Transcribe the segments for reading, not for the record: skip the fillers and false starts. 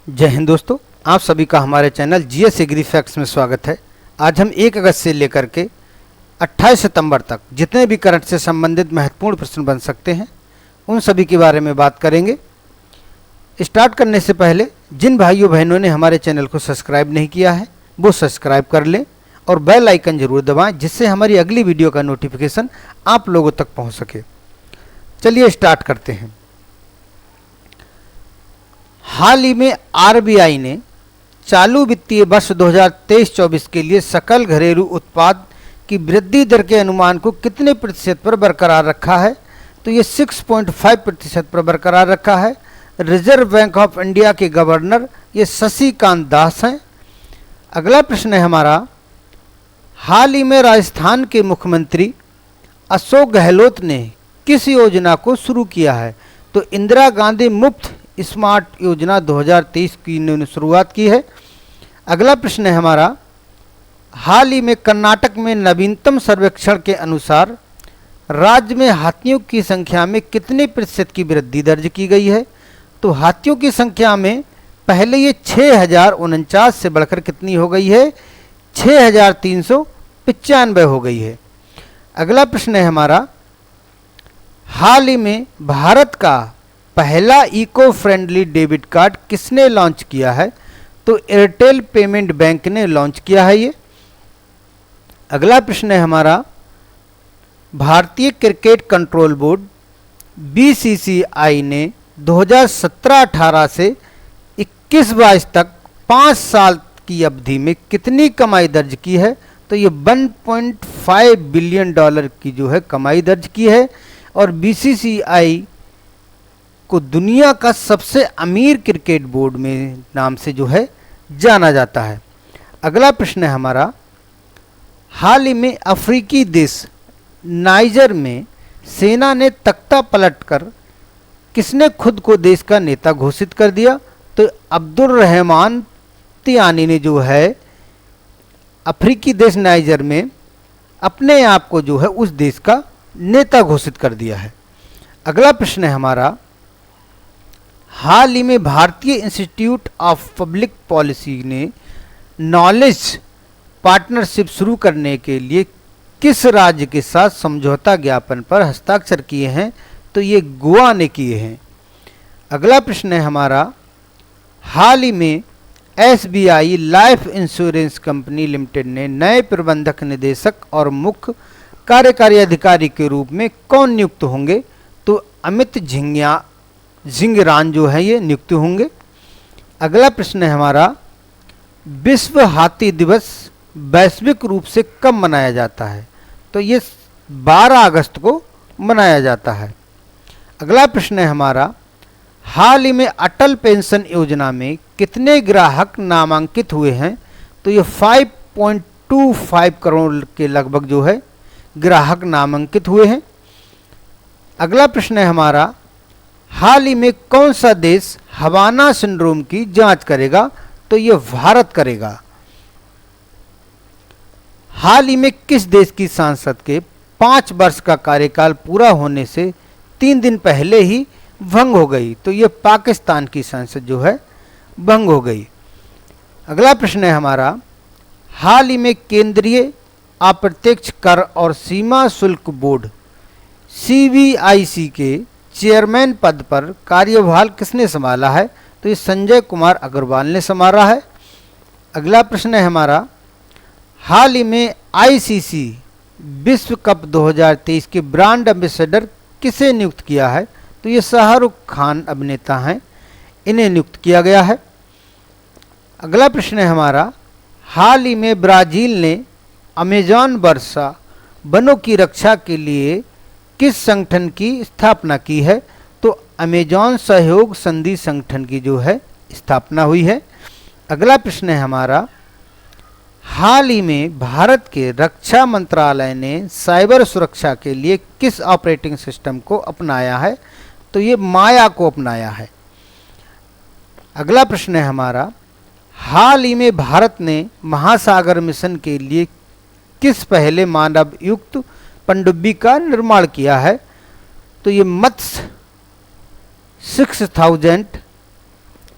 जय हिंद दोस्तों, आप सभी का हमारे चैनल जीएस एग्री फैक्ट्स में स्वागत है। आज हम 1 अगस्त से लेकर के 28 सितंबर तक जितने भी करंट से संबंधित महत्वपूर्ण प्रश्न बन सकते हैं उन सभी के बारे में बात करेंगे। स्टार्ट करने से पहले जिन भाइयों बहनों ने हमारे चैनल को सब्सक्राइब नहीं किया है वो सब्सक्राइब कर लें और बेल आइकन जरूर दबाएं, जिससे हमारी अगली वीडियो का नोटिफिकेशन आप लोगों तक पहुँच सके। चलिए स्टार्ट करते हैं। हाल ही में आरबीआई ने चालू वित्तीय वर्ष 2023-24 के लिए सकल घरेलू उत्पाद की वृद्धि दर के अनुमान को कितने प्रतिशत पर बरकरार रखा है? तो ये 6.5% पर बरकरार रखा है। रिजर्व बैंक ऑफ इंडिया के गवर्नर ये शशिकांत दास हैं। अगला प्रश्न है हमारा, हाल ही में राजस्थान के मुख्यमंत्री अशोक गहलोत ने किस योजना को शुरू किया है? तो इंदिरा गांधी मुफ्त स्मार्ट योजना 2023 की इन्होंने शुरुआत की है। अगला प्रश्न है हमारा, हाल ही में कर्नाटक में नवीनतम सर्वेक्षण के अनुसार राज्य में हाथियों की संख्या में कितने प्रतिशत की वृद्धि दर्ज की गई है? तो हाथियों की संख्या में पहले ये 6049 से बढ़कर कितनी हो गई है? 6395 हो गई है। अगला प्रश्न है हमारा, हाल ही में भारत का पहला इको फ्रेंडली डेबिट कार्ड किसने लॉन्च किया है? तो एयरटेल पेमेंट बैंक ने लॉन्च किया है ये। अगला प्रश्न है हमारा, भारतीय क्रिकेट कंट्रोल बोर्ड बीसीसीआई ने 2017-18 से 21-22 तक 5 साल की अवधि में कितनी कमाई दर्ज की है? तो ये $1.5 बिलियन की जो है कमाई दर्ज की है और बीसीसीआई को दुनिया का सबसे अमीर क्रिकेट बोर्ड में नाम से जो है जाना जाता है। अगला प्रश्न है हमारा, हाल ही में अफ्रीकी देश नाइजर में सेना ने तख्ता पलटकर किसने खुद को देश का नेता घोषित कर दिया? तो अब्दुल रहमान तियानी ने जो है अफ्रीकी देश नाइजर में अपने आप को जो है उस देश का नेता घोषित कर दिया है। अगला प्रश्न है हमारा, हाल ही में भारतीय इंस्टीट्यूट ऑफ पब्लिक पॉलिसी ने नॉलेज पार्टनरशिप शुरू करने के लिए किस राज्य के साथ समझौता ज्ञापन पर हस्ताक्षर किए हैं? तो ये गोवा ने किए हैं। अगला प्रश्न है हमारा, हाल ही में SBI life insurance company limited ने नए प्रबंधक निदेशक और मुख्य कार्यकारी अधिकारी के रूप में कौन नियुक्त होंगे? तो अमित झिंगरान जो है ये नियुक्त होंगे। अगला प्रश्न है हमारा, विश्व हाथी दिवस वैश्विक रूप से कब मनाया जाता है? तो ये 12 अगस्त को मनाया जाता है। अगला प्रश्न है हमारा, हाल ही में अटल पेंशन योजना में कितने ग्राहक नामांकित हुए हैं? तो ये 5.25 करोड़ के लगभग जो है ग्राहक नामांकित हुए हैं। अगला प्रश्न है हमारा, हाल ही में कौन सा देश हवाना सिंड्रोम की जांच करेगा? तो ये भारत करेगा। हाल ही में किस देश की सांसद के 5 वर्ष का कार्यकाल पूरा होने से 3 दिन पहले ही भंग हो गई? तो ये पाकिस्तान की सांसद जो है भंग हो गई। अगला प्रश्न है हमारा, हाल ही में केंद्रीय अप्रत्यक्ष कर और सीमा शुल्क बोर्ड सीबीआईसी के चेयरमैन पद पर कार्यभार किसने संभाला है? तो ये संजय कुमार अग्रवाल ने संभाला है। अगला प्रश्न है हमारा, हाल ही में आईसीसी विश्व कप 2023 के ब्रांड एम्बेसडर किसे नियुक्त किया है? तो ये शाहरुख खान अभिनेता हैं, इन्हें नियुक्त किया गया है। अगला प्रश्न है हमारा, हाल ही में ब्राजील ने अमेजॉन वर्षा वनों की रक्षा के लिए किस संगठन की स्थापना की है? तो अमेजॉन सहयोग संधि संगठन की जो है स्थापना हुई है। अगला प्रश्न है हमारा, हाल ही में भारत के रक्षा मंत्रालय ने साइबर सुरक्षा के लिए किस ऑपरेटिंग सिस्टम को अपनाया है? तो ये माया को अपनाया है। अगला प्रश्न है हमारा, हाल ही में भारत ने महासागर मिशन के लिए किस पहले मानव युक्त पनडुब्बी का निर्माण किया है? तो ये मत्स्य 6000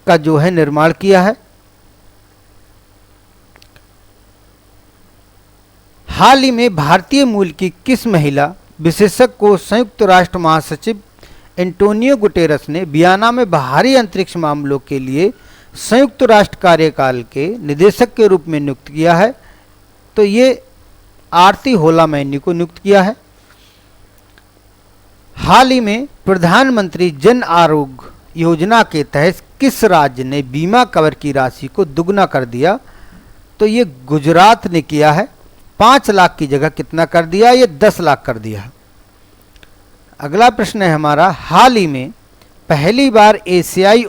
का जो है निर्माण किया है। हाल ही में भारतीय मूल की किस महिला विशेषज्ञ को संयुक्त राष्ट्र महासचिव एंटोनियो गुटेरस ने वियना में बाहरी अंतरिक्ष मामलों के लिए संयुक्त राष्ट्र कार्यकाल के निदेशक के रूप में नियुक्त किया है? तो ये आरती होला मैनी को नियुक्त किया है। हाल ही में प्रधानमंत्री जन आरोग्य योजना के तहत किस राज्य ने बीमा कवर की राशि को दुगना कर दिया? तो ये गुजरात ने किया है। 5 लाख की जगह कितना कर दिया? ये 10 लाख कर दिया। अगला प्रश्न है हमारा, हाल ही में पहली बार एशियाई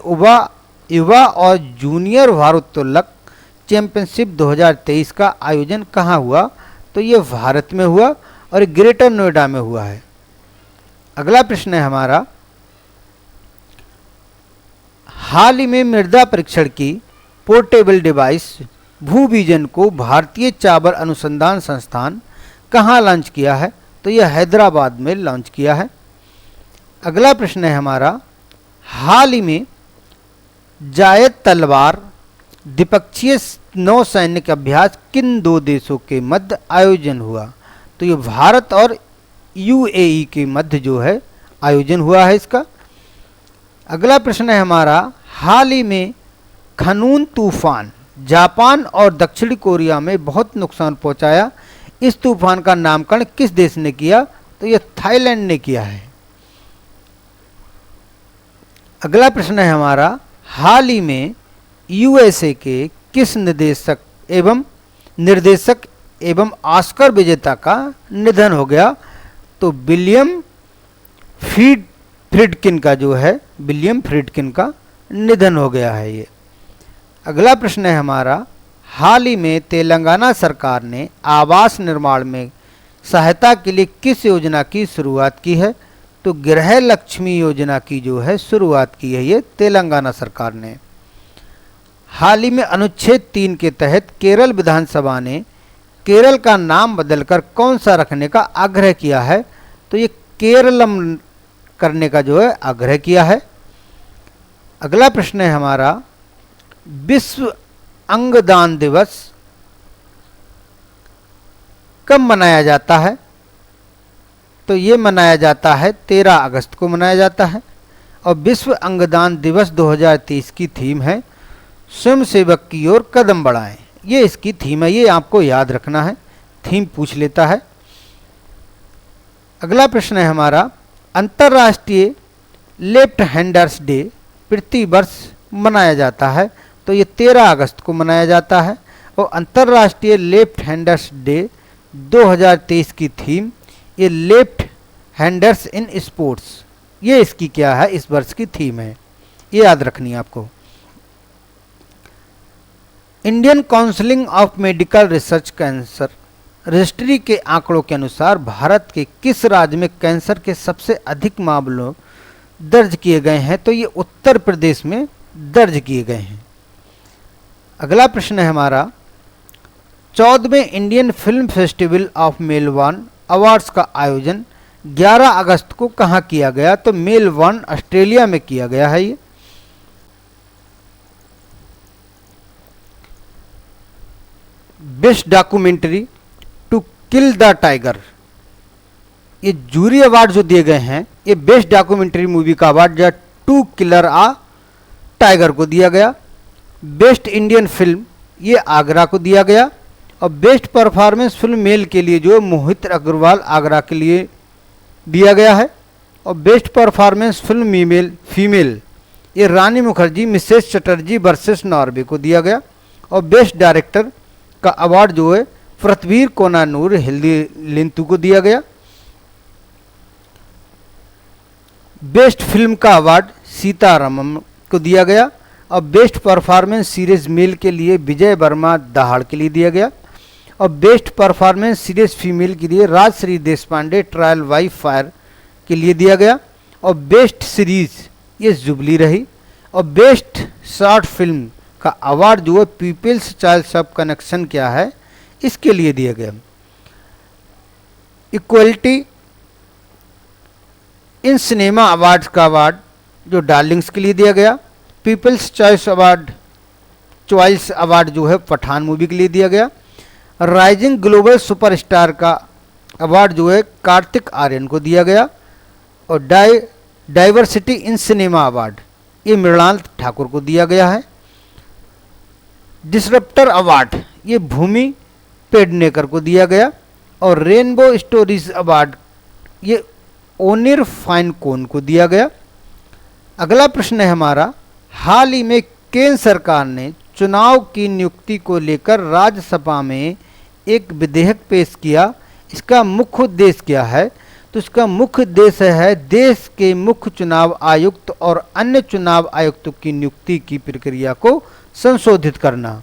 युवा और जूनियर भारोत्तोलक चैंपियनशिप 2023 का आयोजन कहाँ हुआ? तो ये भारत में हुआ और ग्रेटर नोएडा में हुआ है। अगला प्रश्न है हमारा, हाल ही में मृदा परीक्षण की पोर्टेबल डिवाइस भूविजन को भारतीय चावल अनुसंधान संस्थान कहाँ लॉन्च किया है? तो यह हैदराबाद में लॉन्च किया है। अगला प्रश्न है हमारा, हाल ही में जायद तलवार द्विपक्षीय नौसैनिक अभ्यास किन 2 देशों के मध्य आयोजन हुआ? तो ये भारत और यूएई के मध्य जो है आयोजन हुआ है इसका। अगला प्रश्न है हमारा, हाल ही में खनून तूफान जापान और दक्षिण कोरिया में बहुत नुकसान पहुंचाया। इस तूफान का नामकरण किस देश ने किया? तो यह थाईलैंड ने किया है। अगला प्रश्न है हमारा, हाल ही में यूएसए के किस निर्देशक एवं ऑस्कर विजेता का निधन हो गया? तो विलियम फ्रीडकिन का जो है विलियम फ्रीडकिन का निधन हो गया है ये। अगला प्रश्न है हमारा, हाल ही में तेलंगाना सरकार ने आवास निर्माण में सहायता के लिए किस योजना की शुरुआत की है? तो गृह लक्ष्मी योजना की जो है शुरुआत की है ये तेलंगाना सरकार ने। हाल ही में अनुच्छेद 3 के तहत केरल विधानसभा ने केरल का नाम बदलकर कौन सा रखने का आग्रह किया है? तो ये केरलम करने का जो है आग्रह किया है। अगला प्रश्न है हमारा, विश्व अंगदान दिवस कब मनाया जाता है? तो ये मनाया जाता है 13 अगस्त को मनाया जाता है। और विश्व अंगदान दिवस 2023 की थीम है स्वयं सेवक की ओर कदम बढ़ाएं। ये इसकी थीम है, ये आपको याद रखना है, थीम पूछ लेता है। अगला प्रश्न है हमारा, अंतर्राष्ट्रीय लेफ्ट हैंडर्स डे प्रति वर्ष मनाया जाता है। तो ये 13 अगस्त को मनाया जाता है। और अंतर्राष्ट्रीय लेफ्ट हैंडर्स डे 2023 की थीम ये लेफ्ट हैंडर्स इन स्पोर्ट्स, ये इसकी क्या है, इस वर्ष की थीम है, ये याद रखनी है आपको। Indian council of medical research cancer registry के आंकड़ों के अनुसार भारत के किस राज्य में कैंसर के सबसे अधिक मामलों दर्ज किए गए हैं? तो ये उत्तर प्रदेश में दर्ज किए गए हैं। अगला प्रश्न है हमारा, 14वें Indian film festival of Melbourne awards का आयोजन 11 अगस्त को कहाँ किया गया? तो मेलबर्न ऑस्ट्रेलिया में किया गया है ये। Best documentary to kill the tiger, ये जूरी अवार्ड जो दिए गए हैं ये बेस्ट डॉक्यूमेंट्री मूवी का अवार्ड जो टू किलर आ टाइगर को दिया गया। बेस्ट इंडियन फिल्म ये आगरा को दिया गया। और बेस्ट परफॉर्मेंस फिल्म मेल के लिए जो मोहित अग्रवाल आगरा के लिए दिया गया है। और बेस्ट परफॉर्मेंस फिल्म फीमेल ये Rani Mukherjee Mrs Chatterjee versus Norway को दिया गया। और बेस्ट डायरेक्टर का अवार्ड जो है पृथ्वीर कोनानूर हिल्दी लिंतु को दिया गया। बेस्ट फिल्म का अवार्ड सीतारामम को दिया गया। और बेस्ट परफॉर्मेंस सीरीज मेल के लिए विजय वर्मा दहाड़ के लिए दिया गया। और बेस्ट परफॉर्मेंस सीरीज फीमेल के लिए Rajshri Deshpande trial by fire के लिए दिया गया। और बेस्ट सीरीज ये जुबली रही। और बेस्ट शॉर्ट फिल्म का अवार्ड जो है पीपल्स चॉइस ऑफ कनेक्शन क्या है इसके लिए दिया गया। इक्वलिटी इन सिनेमा अवार्ड्स का अवार्ड जो डार्लिंग्स के लिए दिया गया। पीपल्स चॉइस अवार्ड जो है पठान मूवी के लिए दिया गया। राइजिंग ग्लोबल सुपरस्टार का अवार्ड जो है कार्तिक आर्यन को दिया गया। और डाइवर्सिटी इन सिनेमा अवार्ड ये मृणाल ठाकुर को दिया गया है। डिसरप्टर अवार्ड ये भूमि पेडनेकर को दिया गया। और रेनबो स्टोरीज अवार्ड ये ओनिर फाइनकोन को दिया गया। अगला प्रश्न है हमारा, हाल ही में केंद्र सरकार ने चुनाव की नियुक्ति को लेकर राज्यसभा में एक विधेयक पेश किया, इसका मुख्य उद्देश्य क्या है? तो इसका मुख्य उद्देश्य है देश के मुख्य चुनाव आयुक्त और अन्य चुनाव आयुक्तों की नियुक्ति की प्रक्रिया को संशोधित करना।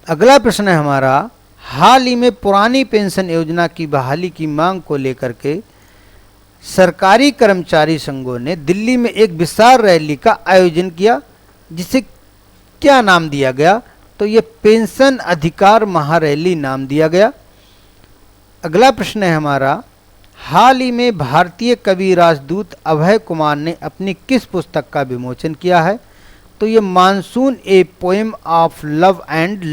अगला प्रश्न है हमारा, हाल ही में पुरानी पेंशन योजना की बहाली की मांग को लेकर के सरकारी कर्मचारी संघों ने दिल्ली में एक विशाल रैली का आयोजन किया, जिसे क्या नाम दिया गया? तो ये पेंशन अधिकार महारैली नाम दिया गया। अगला प्रश्न है हमारा, हाल ही में भारतीय कवि राजदूत अभय कुमार ने अपनी किस पुस्तक का विमोचन किया है? तो ये monsoon a poem of love and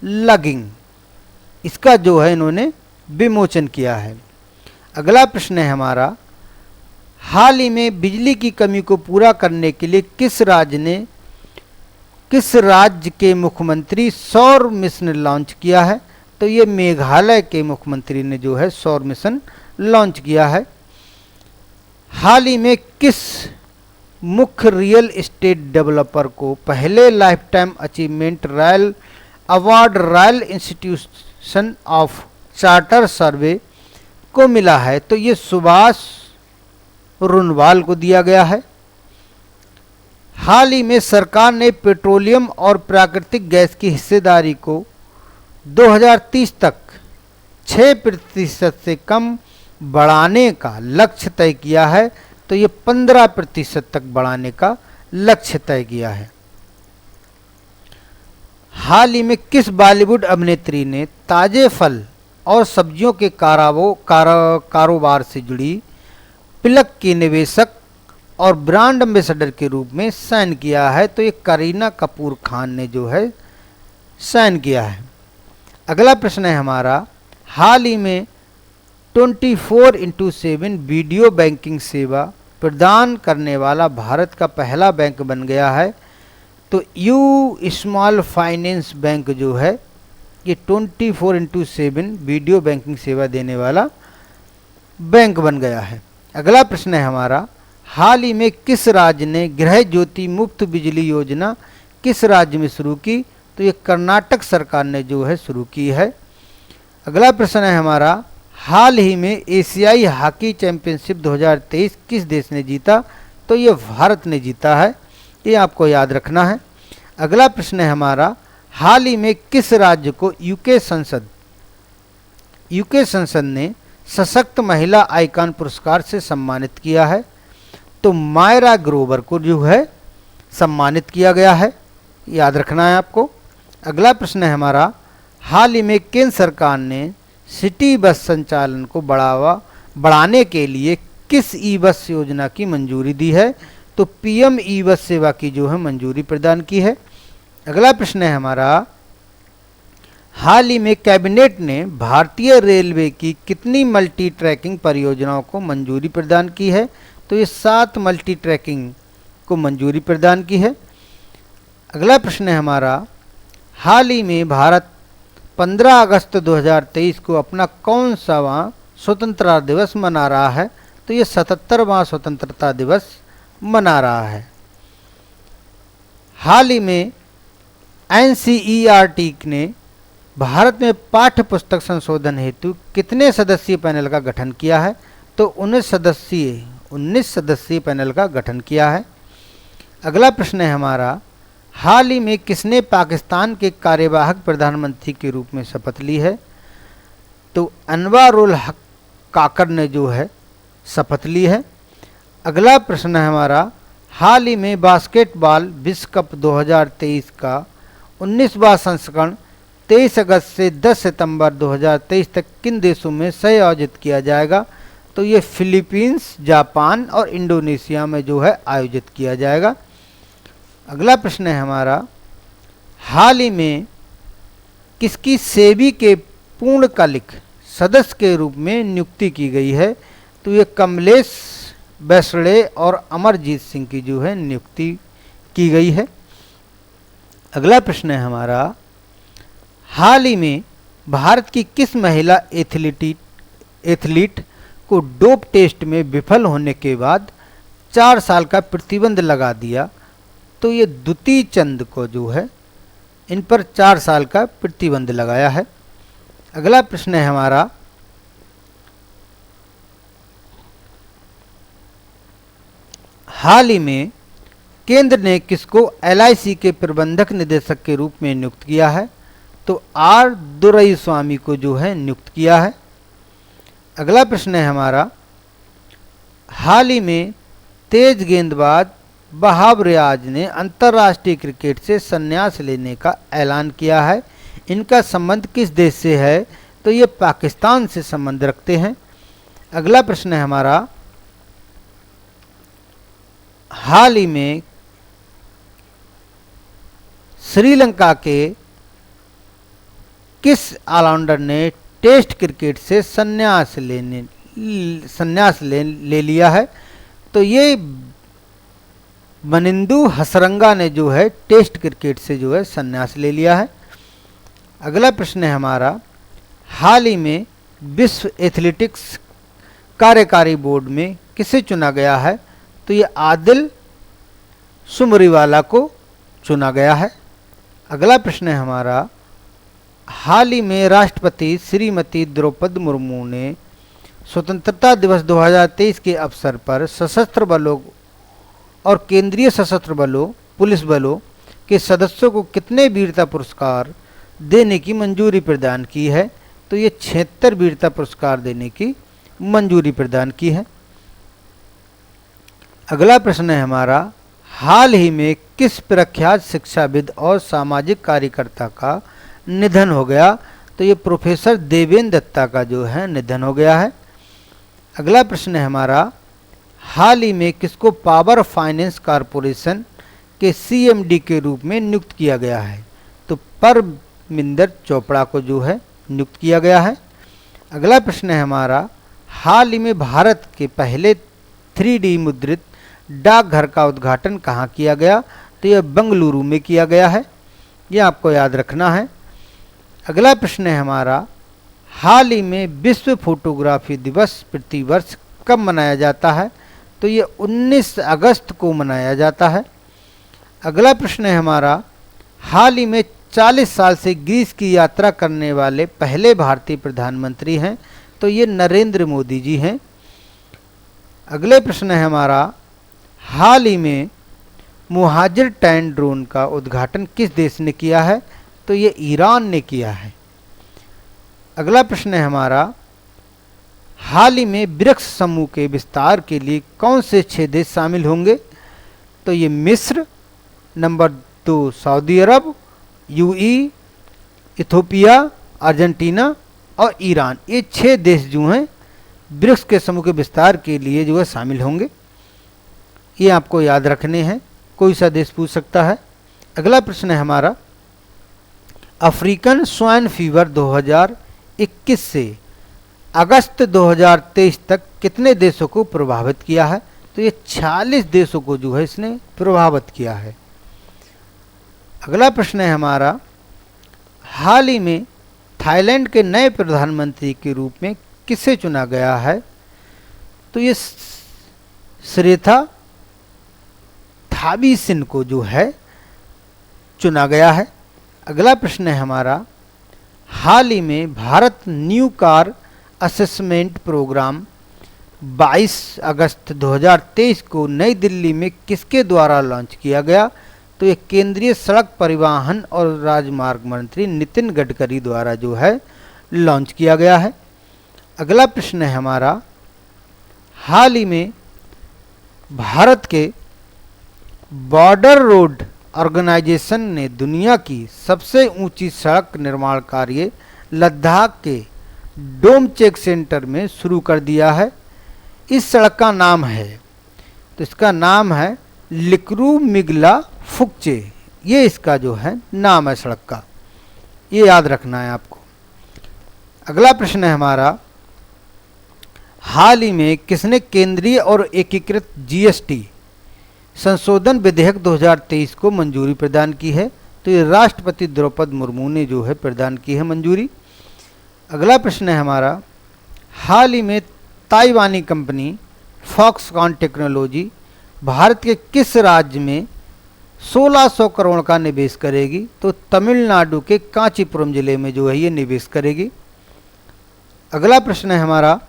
logging, इसका जो है इन्होंने विमोचन किया है। अगला प्रश्न है हमारा, हाल ही में बिजली की कमी को पूरा करने के लिए किस राज्य के मुख्यमंत्री सौर मिशन लॉन्च किया है? तो ये मेघालय के मुख्यमंत्री ने जो है सौर मिशन लॉन्च किया है। हाल ही में किस मुख्य रियल एस्टेट डेवलपर को पहले lifetime achievement royal award royal institution of charter survey को मिला है? तो ये सुभाष रुनवाल को दिया गया है। हाल ही में सरकार ने पेट्रोलियम और प्राकृतिक गैस की हिस्सेदारी को 2030 तक 6% से कम बढ़ाने का लक्ष्य तय किया है। तो ये 15% तक बढ़ाने का लक्ष्य तय किया है। हाल ही में किस बॉलीवुड अभिनेत्री ने ताजे फल और सब्जियों के कारोबार से जुड़ी पिलक की निवेशक और ब्रांड एम्बेसडर के रूप में साइन किया है? तो ये करीना कपूर खान ने जो है साइन किया है। अगला प्रश्न है हमारा, हाल ही में 24/7 वीडियो बैंकिंग सेवा प्रदान करने वाला भारत का पहला बैंक बन गया है। तो यू स्मॉल फाइनेंस बैंक जो है ये 24/7 वीडियो बैंकिंग सेवा देने वाला बैंक बन गया है। अगला प्रश्न है हमारा, हाल ही में किस राज्य ने गृह ज्योति मुफ्त बिजली योजना किस राज्य में शुरू की? तो ये कर्नाटक सरकार ने जो है शुरू की है। अगला प्रश्न है हमारा, हाल ही में एशियाई हॉकी चैंपियनशिप 2023 किस देश ने जीता? तो ये भारत ने जीता है, ये आपको याद रखना है। अगला प्रश्न है हमारा, हाल ही में किस राज्य को यूके संसद ने सशक्त महिला आइकॉन पुरस्कार से सम्मानित किया है? तो मायरा ग्रोवर को जो है सम्मानित किया गया है, याद रखना है आपको। अगला प्रश्न है हमारा, हाल ही में केंद्र सरकार ने सिटी बस संचालन को बढ़ाने के लिए किस ई बस योजना की मंजूरी दी है? तो पीएम ई बस सेवा की जो है मंजूरी प्रदान की है। अगला प्रश्न है हमारा, हाल ही में कैबिनेट ने भारतीय रेलवे की कितनी मल्टी ट्रैकिंग परियोजनाओं को मंजूरी प्रदान की है? तो ये 7 मल्टी ट्रैकिंग को मंजूरी प्रदान की है। अगला प्रश्न है हमारा, हाल ही में भारत 15 अगस्त 2023 को अपना कौन सा स्वतंत्रता दिवस मना रहा है? तो ये 77वां स्वतंत्रता दिवस मना रहा है। हाल ही में एनसीईआरटी ने भारत में पाठ्य पुस्तक संशोधन हेतु कितने सदस्यीय पैनल का गठन किया है? तो 19 सदस्यीय पैनल का गठन किया है। अगला प्रश्न है हमारा, हाल ही में किसने पाकिस्तान के कार्यवाहक प्रधानमंत्री के रूप में शपथ ली है? तो अनवर उल हक काकर ने जो है शपथ ली है। अगला प्रश्न है हमारा, हाल ही में बास्केटबॉल विश्व कप 2023 का 19वां संस्करण 23 अगस्त से 10 सितंबर 2023 तक किन देशों में संयोजित किया जाएगा? तो ये फिलीपींस, जापान और इंडोनेशिया में जो है आयोजित किया जाएगा। अगला प्रश्न है हमारा, हाल ही में किसकी सेबी के पूर्णकालिक सदस्य के रूप में नियुक्ति की गई है? तो ये कमलेश बैसड़े और अमरजीत सिंह की जो है नियुक्ति की गई है। अगला प्रश्न है हमारा, हाल ही में भारत की किस महिला एथलीट को डोप टेस्ट में विफल होने के बाद 4 साल का प्रतिबंध लगा दिया? तो ये द्युति चंद को जो है इन पर 4 साल का प्रतिबंध लगाया है। अगला प्रश्न है हमारा, हाल ही में केंद्र ने किसको एलआईसी के प्रबंधक निदेशक के रूप में नियुक्त किया है? तो आर दुरईस्वामी को जो है नियुक्त किया है। अगला प्रश्न है हमारा, हाल ही में तेज गेंदबाज वहाब रियाज ने अंतर्राष्ट्रीय क्रिकेट से संन्यास लेने का ऐलान किया है। इनका संबंध किस देश से है? तो ये पाकिस्तान से संबंध रखते हैं। अगला प्रश्न है हमारा, हाल ही में श्रीलंका के किस ऑलराउंडर ने टेस्ट क्रिकेट से संन्यास ले लिया है? तो ये मनिंदु हसरंगा ने जो है टेस्ट क्रिकेट से जो है संन्यास ले लिया है। अगला प्रश्न है हमारा, हाल ही में विश्व एथलेटिक्स कार्यकारी बोर्ड में किसे चुना गया है? तो ये आदिल सुमरीवाला को चुना गया है। अगला प्रश्न है हमारा, हाल ही में राष्ट्रपति श्रीमती द्रौपदी मुर्मू ने स्वतंत्रता दिवस 2023 के अवसर पर सशस्त्र बलों और केंद्रीय सशस्त्र बलों, पुलिस बलों के सदस्यों को कितने वीरता पुरस्कार देने की मंजूरी प्रदान की है? तो ये 76 वीरता पुरस्कार देने की मंजूरी प्रदान की है। अगला प्रश्न है हमारा, हाल ही में किस प्रख्यात शिक्षाविद और सामाजिक कार्यकर्ता का निधन हो गया? तो ये प्रोफेसर देवेंद्र दत्ता का जो है निधन हो गया है। अगला प्रश्न है हमारा, हाल ही में किसको पावर फाइनेंस कॉरपोरेशन के सीएमडी के रूप में नियुक्त किया गया है? तो परमिंदर चोपड़ा को जो है नियुक्त किया गया है। अगला प्रश्न है हमारा, हाल ही में भारत के पहले 3D मुद्रित डाकघर का उद्घाटन कहाँ किया गया? तो यह बेंगलुरु में किया गया है, यह आपको याद रखना है। अगला प्रश्न है हमारा, हाल ही में विश्व फोटोग्राफी दिवस प्रतिवर्ष कब मनाया जाता है? तो ये 19 अगस्त को मनाया जाता है। अगला प्रश्न है हमारा, हाल ही में 40 साल से ग्रीस की यात्रा करने वाले पहले भारतीय प्रधानमंत्री हैं? तो ये नरेंद्र मोदी जी हैं। अगले प्रश्न है हमारा, हाल ही में मुहाजिर 10 ड्रोन का उद्घाटन किस देश ने किया है? तो ये ईरान ने किया है। अगला प्रश्न है हमारा, हाल ही में ब्रिक्स समूह के विस्तार के लिए कौन से 6 देश शामिल होंगे? तो ये मिस्र, नंबर 2 सऊदी अरब, यूएई, इथोपिया, अर्जेंटीना और ईरान। ये 6 देश जो हैं ब्रिक्स के समूह के विस्तार के लिए जो है शामिल होंगे, ये आपको याद रखने हैं, कोई सा देश पूछ सकता है। अगला प्रश्न है हमारा, अफ्रीकन स्वाइन फीवर 2021 से अगस्त 2023 तक कितने देशों को प्रभावित किया है? तो ये 46 देशों को जो है इसने प्रभावित किया है। अगला प्रश्न है हमारा, हाल ही में थाईलैंड के नए प्रधानमंत्री के रूप में किसे चुना गया है? तो ये श्रेथा थाविसिन को जो है चुना गया है। अगला प्रश्न है हमारा, हाल ही में Bharat new car assessment programme 22 अगस्त 2023 को नई दिल्ली में किसके द्वारा लॉन्च किया गया? तो ये केंद्रीय सड़क परिवहन और राजमार्ग मंत्री नितिन गडकरी द्वारा जो है लॉन्च किया गया है। अगला प्रश्न है हमारा, हाल ही में भारत के बॉर्डर रोड ऑर्गेनाइजेशन ने दुनिया की सबसे ऊंची सड़क निर्माण कार्य लद्दाख के डोमचेक सेंटर में शुरू कर दिया है। इस सड़क का नाम है? तो इसका नाम है लिक्रू मिगला फुकचे, ये इसका जो है नाम है सड़क का, ये याद रखना है आपको। अगला प्रश्न है हमारा, हाल ही में किसने केंद्रीय और एकीकृत जीएसटी संशोधन विधेयक 2023 को मंजूरी प्रदान की है? तो ये राष्ट्रपति द्रौपदी मुर्मू ने जो है प्रदान की है मंजूरी। अगला प्रश्न है हमारा, हाल ही में ताइवानी कंपनी फॉक्सकॉन टेक्नोलॉजी भारत के किस राज्य में 1600 करोड़ का निवेश करेगी? तो तमिलनाडु के कांचीपुरम जिले में जो है ये निवेश करेगी। अगला प्रश्न है हमारा,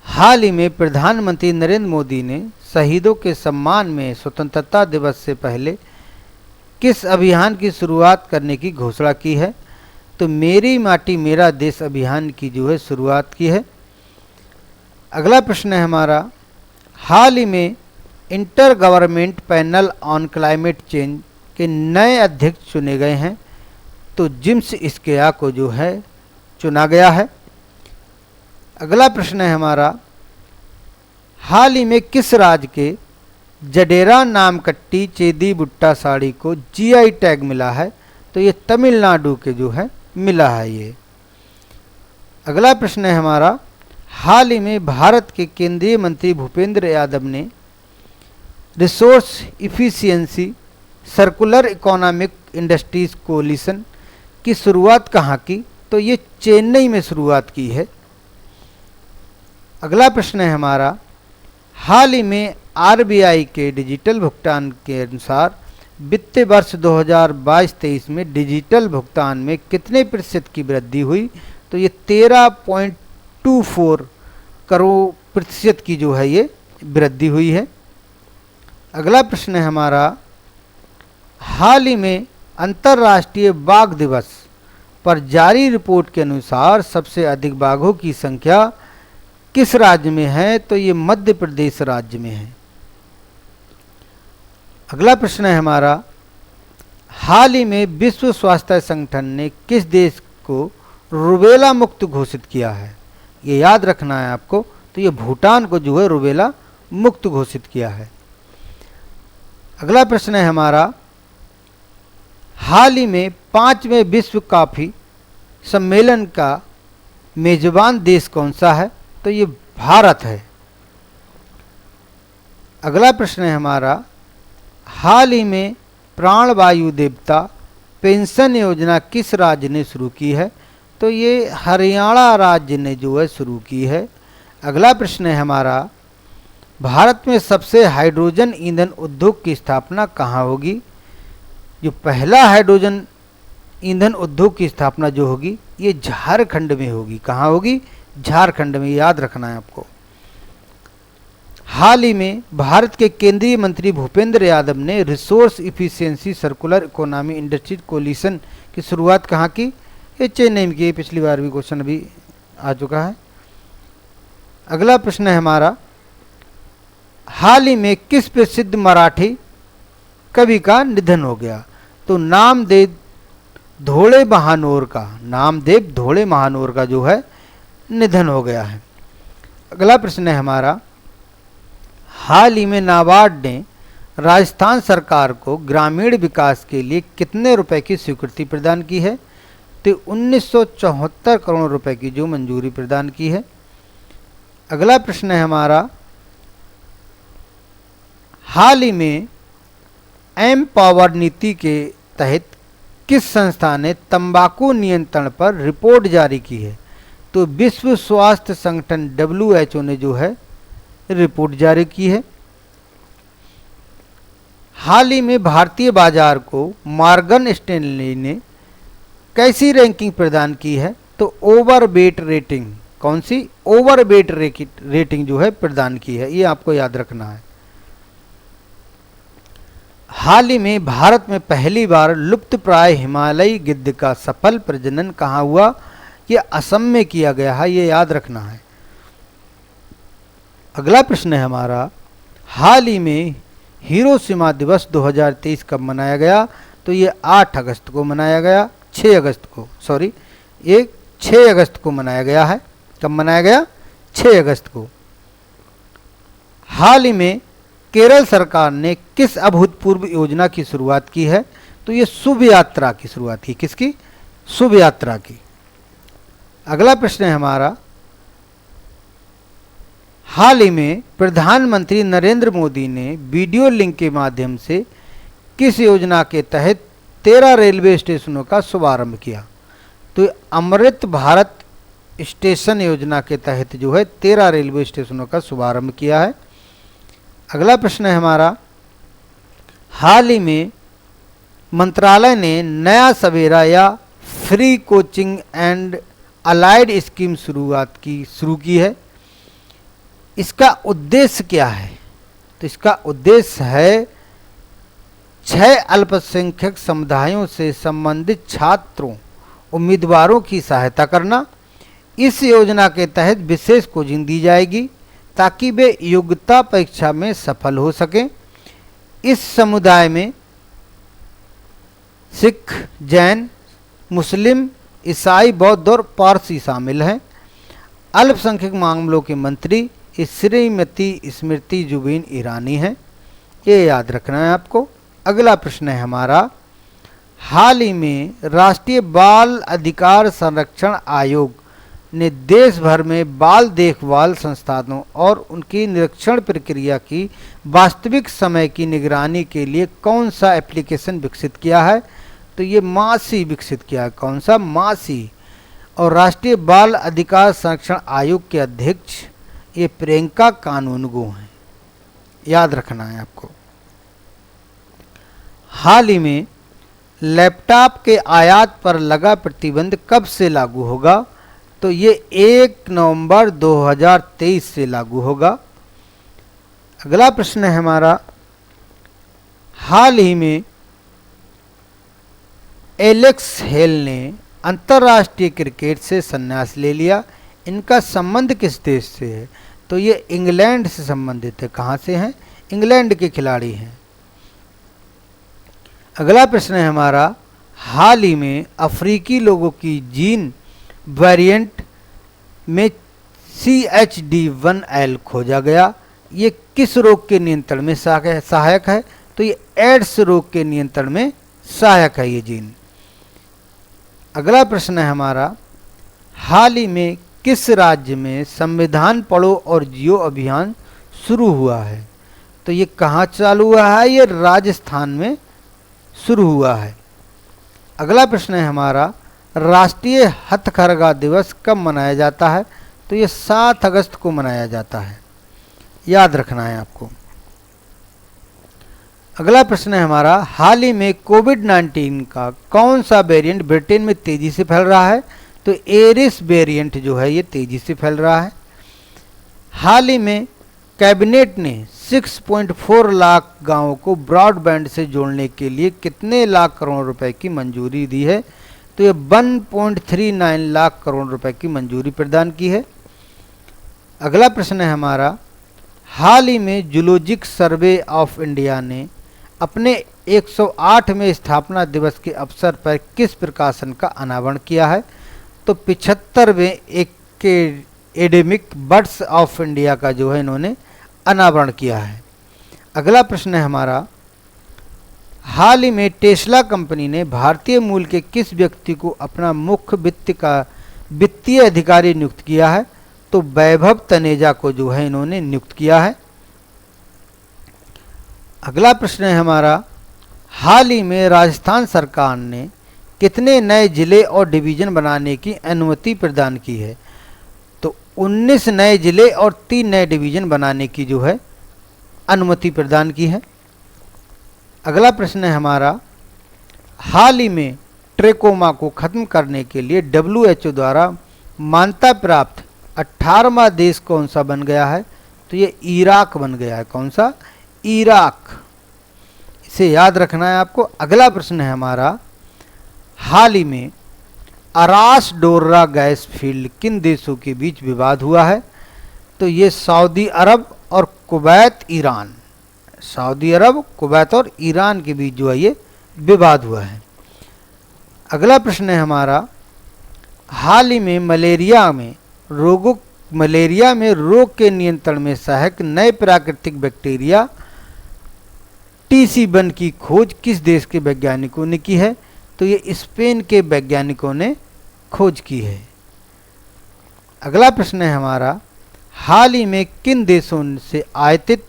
हाल ही में प्रधानमंत्री नरेंद्र मोदी ने शहीदों के सम्मान में स्वतंत्रता दिवस से पहले किस अभियान की शुरुआत करने की घोषणा की है? तो मेरी माटी मेरा देश अभियान की जो है शुरुआत की है। अगला प्रश्न है हमारा, हाल ही में inter government panel on climate change के नए अध्यक्ष चुने गए हैं। तो जिम्स इस्केया को जो है चुना गया है। अगला प्रश्न है हमारा, हाल ही में किस राज्य के जडेरा नामकट्टी चेदी बुट्टा साड़ी को जीआई टैग मिला है? तो ये तमिलनाडु के जो है मिला है ये। अगला प्रश्न है हमारा, हाल ही में भारत के केंद्रीय मंत्री भूपेंद्र यादव ने resource efficiency circular economic industries coalition की शुरुआत कहाँ की? तो ये चेन्नई में शुरुआत की है। अगला प्रश्न है हमारा, हाल ही में आरबीआई के डिजिटल भुगतान के अनुसार वित्तीय वर्ष 2022-23 में डिजिटल भुगतान में कितने प्रतिशत की वृद्धि हुई? तो ये 13.24 करोड़ प्रतिशत की जो है ये वृद्धि हुई है। अगला प्रश्न है हमारा, हाल ही में अंतर्राष्ट्रीय बाघ दिवस पर जारी रिपोर्ट के अनुसार सबसे अधिक बाघों की संख्या किस राज्य में है? तो ये मध्य प्रदेश राज्य में है। अगला प्रश्न है हमारा, हाल ही में विश्व स्वास्थ्य संगठन ने किस देश को रुबेला मुक्त घोषित किया है? ये याद रखना है आपको। तो ये भूटान को जो है रुबेला मुक्त घोषित किया है। अगला प्रश्न है हमारा, हाल ही में 5वें विश्व कॉफी सम्मेलन का मेजबान देश कौन सा है? तो ये भारत है। अगला प्रश्न है हमारा, हाल ही में प्राणवायु देवता पेंशन योजना किस राज्य ने शुरू की है? तो ये हरियाणा राज्य ने जो है शुरू की है। अगला प्रश्न है हमारा, भारत में सबसे हाइड्रोजन ईंधन उद्योग की स्थापना कहाँ होगी? जो पहला हाइड्रोजन ईंधन उद्योग की स्थापना जो होगी ये झारखंड में होगी। कहाँ होगी? झारखंड में, याद रखना है आपको। हाल ही में भारत के केंद्रीय मंत्री भूपेंद्र यादव ने resource efficiency circular economy industries coalition की शुरुआत कहाँ की? ये चेन्नई में की। पिछली बार भी क्वेश्चन अभी आ चुका है। अगला प्रश्न है हमारा, हाल ही में किस प्रसिद्ध मराठी कवि का निधन हो गया? तो नामदेव धोळे महानोर का जो है निधन हो गया है। अगला प्रश्न है हमारा, हाल ही में नाबार्ड ने राजस्थान सरकार को ग्रामीण विकास के लिए कितने रुपए की स्वीकृति प्रदान की है? तो 1974 करोड़ रुपए की जो मंजूरी प्रदान की है। अगला प्रश्न है हमारा, हाल ही में एम पावर नीति के तहत किस संस्था ने तंबाकू नियंत्रण पर रिपोर्ट जारी की है? तो विश्व स्वास्थ्य संगठन WHO ने जो है रिपोर्ट जारी की है। हाल ही में भारतीय बाजार को मॉर्गन स्टैनली ने कैसी रैंकिंग प्रदान की है? तो ओवरवेट रेटिंग, कौन सी? ओवरवेट रेटिंग जो है प्रदान की है, ये आपको याद रखना है। हाल ही में भारत में पहली बार लुप्तप्राय हिमालयी गिद्ध का सफल प्रजनन कहाँ हुआ? ये असम में किया गया है, ये याद रखना है। अगला प्रश्न है हमारा, हाल ही में हिरोशिमा दिवस 2023 कब मनाया गया? तो ये 8 अगस्त को मनाया गया, 6 अगस्त को, सॉरी, ये 6 अगस्त को मनाया गया है। कब मनाया गया? 6 अगस्त को। हाल ही में केरल सरकार ने किस अभूतपूर्व योजना की शुरुआत की है? तो ये शुभ यात्रा की शुरुआत की। किसकी? शुभ यात्रा की। अगला प्रश्न है हमारा, हाल ही में प्रधानमंत्री नरेंद्र मोदी ने वीडियो लिंक के माध्यम से किस योजना के तहत 13 रेलवे स्टेशनों का शुभारंभ किया? तो अमृत भारत स्टेशन योजना के तहत जो है 13 रेलवे स्टेशनों का शुभारंभ किया है। अगला प्रश्न है हमारा, हाल ही में मंत्रालय ने नया सवेरा या free coaching and allied scheme शुरू की है। इसका उद्देश्य क्या है? तो इसका उद्देश्य है 6 अल्पसंख्यक समुदायों से संबंधित छात्रों उम्मीदवारों की सहायता करना। इस योजना के तहत विशेष कोचिंग दी जाएगी ताकि वे योग्यता परीक्षा में सफल हो सकें। इस समुदाय में सिख, जैन, मुस्लिम, ईसाई, बौद्ध और पारसी शामिल हैं। अल्पसंख्यक मामलों के मंत्री श्रीमती स्मृति जुबिन ईरानी हैं। ये याद रखना है आपको। अगला प्रश्न है हमारा, हाल ही में राष्ट्रीय बाल अधिकार संरक्षण आयोग ने देश भर में बाल देखभाल संस्थानों और उनकी निरीक्षण प्रक्रिया की वास्तविक समय की निगरानी के लिए कौन सा एप्लीकेशन विकसित किया है? तो ये मासी विकसित किया है। कौन सा? मासी। और राष्ट्रीय बाल अधिकार संरक्षण आयोग के अध्यक्ष ये प्रियंका कानूनगो हैं। याद रखना है आपको। हाल ही में लैपटॉप के आयात पर लगा प्रतिबंध कब से लागू होगा? तो ये 1 नवंबर 2023 से लागू होगा। अगला प्रश्न है हमारा, हाल ही में एलेक्स हेल ने अंतर्राष्ट्रीय क्रिकेट से संन्यास ले लिया। इनका संबंध किस देश से है? तो ये इंग्लैंड से संबंधित है। कहाँ से हैं? इंग्लैंड के खिलाड़ी हैं। अगला प्रश्न है हमारा, हाल ही में अफ्रीकी लोगों की जीन वेरिएंट में CHD1L खोजा गया। ये किस रोग के नियंत्रण में सहायक है? तो ये एड्स रोग के नियंत्रण में सहायक है ये जीन। अगला प्रश्न है हमारा, हाल ही में किस राज्य में संविधान पढ़ो और जियो अभियान शुरू हुआ है? तो ये कहाँ चालू हुआ है? ये राजस्थान में शुरू हुआ है। अगला प्रश्न है हमारा, राष्ट्रीय हथकरघा दिवस कब मनाया जाता है? तो ये 7 अगस्त को मनाया जाता है। याद रखना है आपको। अगला प्रश्न है हमारा, हाल ही में कोविड-19 का कौन सा वेरिएंट ब्रिटेन में तेजी से फैल रहा है? तो एरिस वेरिएंट जो है ये तेजी से फैल रहा है। हाल ही में कैबिनेट ने 6.4 लाख गांवों को ब्रॉडबैंड से जोड़ने के लिए कितने लाख करोड़ रुपए की मंजूरी दी है? तो ये 1.39 लाख करोड़ रुपए की मंजूरी प्रदान की है। अगला प्रश्न है हमारा, हाल ही में जूलॉजिक सर्वे ऑफ इंडिया ने अपने 108वें स्थापना दिवस के अवसर पर किस प्रकाशन का अनावरण किया है? तो 75वें एकेडमिक बर्ड्स ऑफ इंडिया का जो है इन्होंने अनावरण किया है। अगला प्रश्न है हमारा, हाल ही में टेस्ला कंपनी ने भारतीय मूल के किस व्यक्ति को अपना मुख्य वित्तीय अधिकारी नियुक्त किया है? तो वैभव तनेजा को जो है इन्होंने नियुक्त किया है। अगला प्रश्न है हमारा, हाल ही में राजस्थान सरकार ने कितने नए जिले और डिवीज़न बनाने की अनुमति प्रदान की है? तो 19 नए जिले और 3 नए डिवीज़न बनाने की जो है अनुमति प्रदान की है। अगला प्रश्न है हमारा, हाल ही में ट्रेकोमा को खत्म करने के लिए WHO द्वारा मान्यता प्राप्त 18वां देश कौन सा बन गया है? तो ये इराक बन गया है। कौन सा? इराक। इसे याद रखना है आपको। अगला प्रश्न है हमारा, हाल ही में अरास डोर्रा गैस फील्ड किन देशों के बीच विवाद हुआ है? तो ये सऊदी अरब और कुवैत, ईरान। सऊदी अरब, कुवैत और ईरान के बीच जो है ये विवाद हुआ है। अगला प्रश्न है हमारा, हाल ही में मलेरिया में रोगों मलेरिया में रोग के नियंत्रण में सहायक नए प्राकृतिक बैक्टीरिया TC1 की खोज किस देश के वैज्ञानिकों ने की है? तो ये स्पेन के वैज्ञानिकों ने खोज की है। अगला प्रश्न है हमारा, हाल ही में किन देशों से आयातित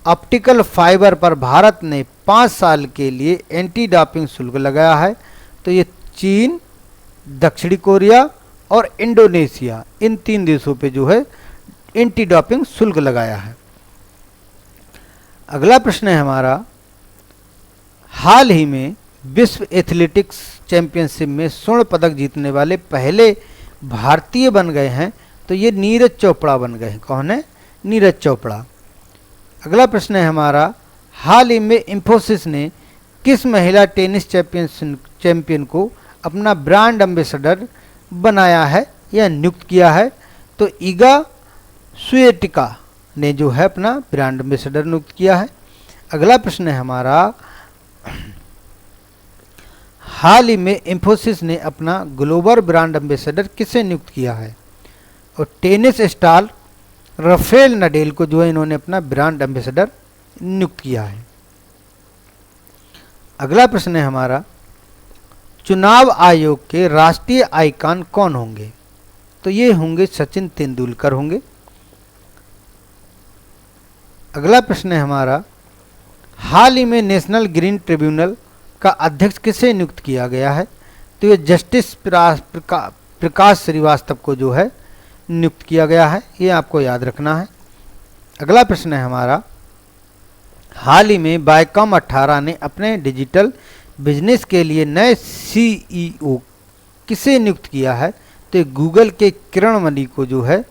ऑप्टिकल फाइबर पर भारत ने 5 साल के लिए एंटी डोपिंग शुल्क लगाया है? तो ये चीन, दक्षिणी कोरिया और इंडोनेशिया, इन 3 देशों पे जो है एंटी डोपिंग शुल्क लगाया है। अगला प्रश्न है हमारा, हाल ही में विश्व एथलेटिक्स चैंपियनशिप में स्वर्ण पदक जीतने वाले पहले भारतीय बन गए हैं? तो ये नीरज चोपड़ा बन गए हैं। कौन है? नीरज चोपड़ा। अगला प्रश्न है हमारा, हाल ही में इंफोसिस ने किस महिला टेनिस चैंपियन को अपना ब्रांड एम्बेसडर बनाया है या नियुक्त किया है? तो ईगा स्विएटिका ने जो है अपना ब्रांड एम्बेसडर नियुक्त किया है। अगला प्रश्न है हमारा, हाल ही में इंफोसिस ने अपना ग्लोबल ब्रांड एम्बेसडर किसे नियुक्त किया है? और टेनिस स्टार राफेल नडाल को जो है इन्होंने अपना ब्रांड एम्बेसडर नियुक्त किया है। अगला प्रश्न है हमारा, चुनाव आयोग के राष्ट्रीय आइकॉन कौन होंगे? तो ये होंगे सचिन तेंदुलकर होंगे। अगला प्रश्न है हमारा, हाल ही में नेशनल ग्रीन ट्रिब्यूनल का अध्यक्ष किसे नियुक्त किया गया है? तो ये जस्टिस प्रकाश श्रीवास्तव को जो है नियुक्त किया गया है, ये आपको याद रखना है। अगला प्रश्न है हमारा, हाल ही में बायकॉम 18 ने अपने डिजिटल बिजनेस के लिए नए CEO किसे नियुक्त किया है? तो ये गूगल के किरण मणि को जो है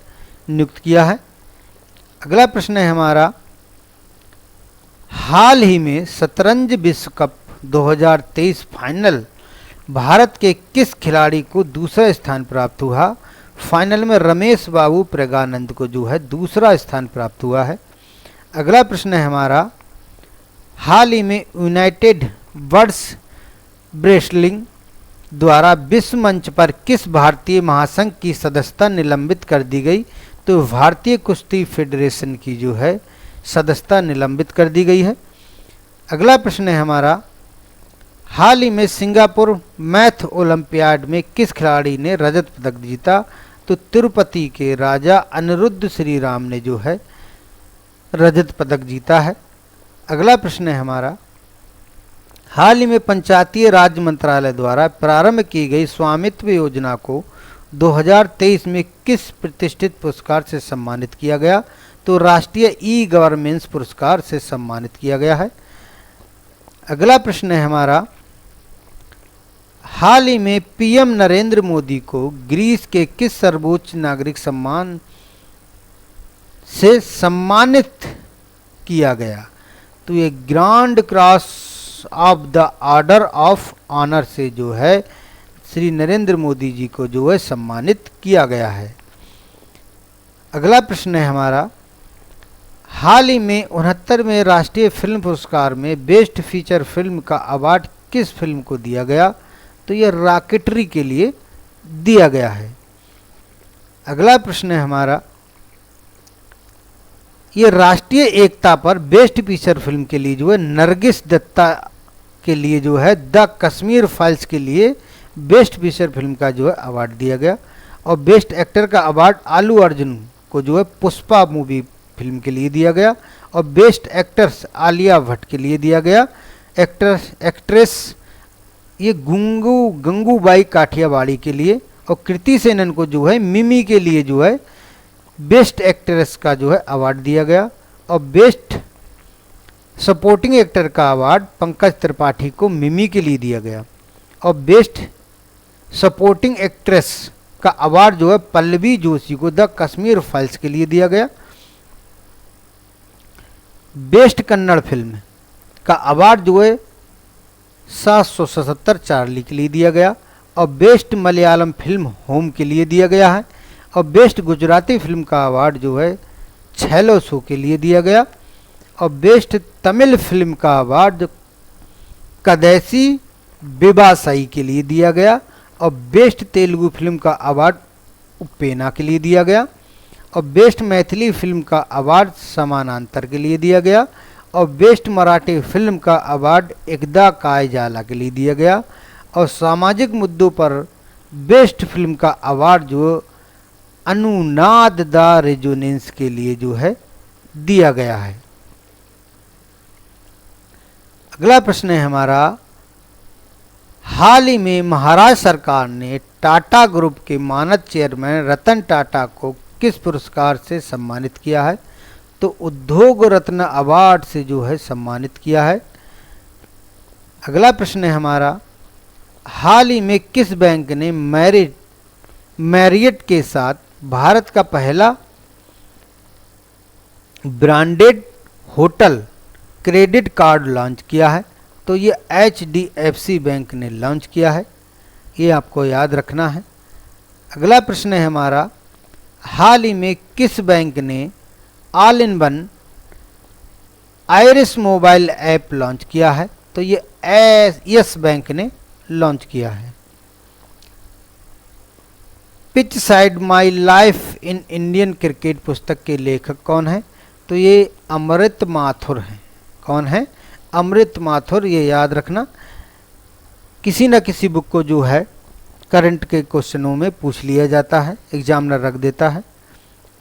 नियुक्त किया है। अगला प्रश्न है हमारा, हाल ही में शतरंज विश्व कप 2023 फाइनल भारत के किस खिलाड़ी को दूसरा स्थान प्राप्त हुआ? फाइनल में रमेश बाबू प्रज्ञानंद को जो है दूसरा स्थान प्राप्त हुआ है। अगला प्रश्न है हमारा, हाल ही में यूनाइटेड वर्ल्ड्स रेसलिंग द्वारा विश्व मंच पर किस भारतीय महासंघ की सदस्यता निलंबित कर दी गई? तो भारतीय कुश्ती फेडरेशन की जो है सदस्यता निलंबित कर दी गई है। अगला प्रश्न है हमारा, हाल ही में सिंगापुर मैथ ओलंपियाड में किस खिलाड़ी ने रजत पदक जीता? तो तिरुपति के राजा अनिरुद्ध श्री राम ने जो है रजत पदक जीता है। अगला प्रश्न है हमारा, हाल ही में पंचायती राज मंत्रालय द्वारा प्रारंभ की गई स्वामित्व योजना को 2023 में किस प्रतिष्ठित पुरस्कार से सम्मानित किया गया? तो राष्ट्रीय ई-गवर्नेंस पुरस्कार से सम्मानित किया गया है। अगला प्रश्न है हमारा, हाल ही में PM नरेंद्र मोदी को ग्रीस के किस सर्वोच्च नागरिक सम्मान से सम्मानित किया गया? तो ये grand cross of the order of honour से जो है श्री नरेंद्र मोदी जी को जो है सम्मानित किया गया है। अगला प्रश्न है हमारा, हाल ही में 69वें राष्ट्रीय फिल्म पुरस्कार में बेस्ट फीचर फिल्म का अवार्ड किस फिल्म को दिया गया? तो यह रॉकेटरी के लिए दिया गया है। अगला प्रश्न है हमारा, ये राष्ट्रीय एकता पर बेस्ट फीचर फिल्म के लिए जो है नरगिस दत्ता के लिए जो है द कश्मीर फाइल्स के लिए बेस्ट फीचर फिल्म का जो है अवार्ड दिया गया। और बेस्ट एक्टर का अवार्ड आलू अर्जुन को जो है पुष्पा मूवी फिल्म के लिए दिया गया। और बेस्ट एक्टर्स आलिया भट्ट के लिए दिया गया। एक्ट्रेस ये गंगूबाई काठियावाड़ी के लिए। और कृति सेनन को जो है मिमी के लिए जो है बेस्ट एक्ट्रेस का जो है अवार्ड दिया गया। और बेस्ट सपोर्टिंग एक्टर का अवार्ड पंकज त्रिपाठी को मिमी के लिए दिया गया। और बेस्ट सपोर्टिंग एक्ट्रेस का अवार्ड जो है पल्लवी जोशी को द कश्मीर फाइल्स के लिए दिया गया। बेस्ट कन्नड़ फिल्म का अवार्ड जो है 777 चार्ली के लिए दिया गया। और बेस्ट मलयालम फिल्म होम के लिए दिया गया है। और बेस्ट गुजराती फिल्म का अवार्ड जो है छेलो शो के लिए दिया गया। और बेस्ट तमिल फिल्म का अवार्ड कदैसी बिबासाई के लिए दिया गया। और बेस्ट तेलुगु फिल्म का अवार्ड उपेना के लिए दिया गया। और बेस्ट मैथिली फिल्म का अवार्ड समानांतर के लिए दिया गया और बेस्ट मराठी फिल्म का अवार्ड एकदा काय जाला के लिए दिया गया और सामाजिक मुद्दों पर बेस्ट फिल्म का अवार्ड जो अनुनाद द रेजोनेंस के लिए जो है दिया गया है। अगला प्रश्न है हमारा, हाल ही में महाराष्ट्र सरकार ने टाटा ग्रुप के मानद चेयरमैन रतन टाटा को किस पुरस्कार से सम्मानित किया है? तो उद्योग रत्न अवार्ड से जो है सम्मानित किया है। अगला प्रश्न है हमारा, हाल ही में किस बैंक ने मैरियट के साथ भारत का पहला branded hotel credit card launch किया है? तो ये HDFC बैंक ने लॉन्च किया है, ये आपको याद रखना है। अगला प्रश्न है हमारा, हाल ही में किस बैंक ने all in one iris mobile app launch किया है? तो ये यस बैंक ने लॉन्च किया है। Pitch side my life in Indian cricket पुस्तक के लेखक कौन है? तो ये अमृत माथुर हैं। कौन है? अमृत माथुर, ये याद रखना। किसी न किसी बुक को जो है करंट के क्वेश्चनों में पूछ लिया जाता है, एग्जामिनर रख देता है,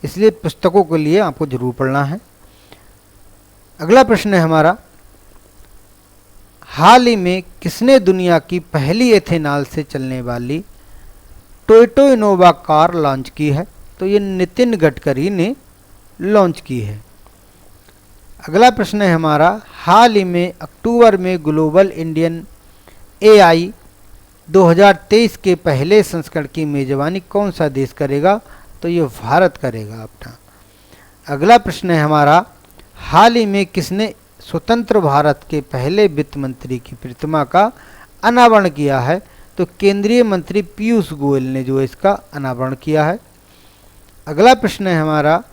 इसलिए पुस्तकों के लिए आपको जरूर पढ़ना है। अगला प्रश्न है हमारा, हाल ही में किसने दुनिया की पहली एथेनॉल से चलने वाली टोयोटा इनोवा कार लॉन्च की है? तो ये नितिन गडकरी ने लॉन्च की है। अगला प्रश्न है हमारा, हाल ही में अक्टूबर में ग्लोबल इंडियन AI 2023 के पहले संस्करण की मेजबानी कौन सा देश करेगा? तो ये भारत करेगा अपना। अगला प्रश्न है हमारा, हाल ही में किसने स्वतंत्र भारत के पहले वित्त मंत्री की प्रतिमा का अनावरण किया है? तो केंद्रीय मंत्री पीयूष गोयल ने जो इसका अनावरण किया है। अगला प्रश्न है हमारा,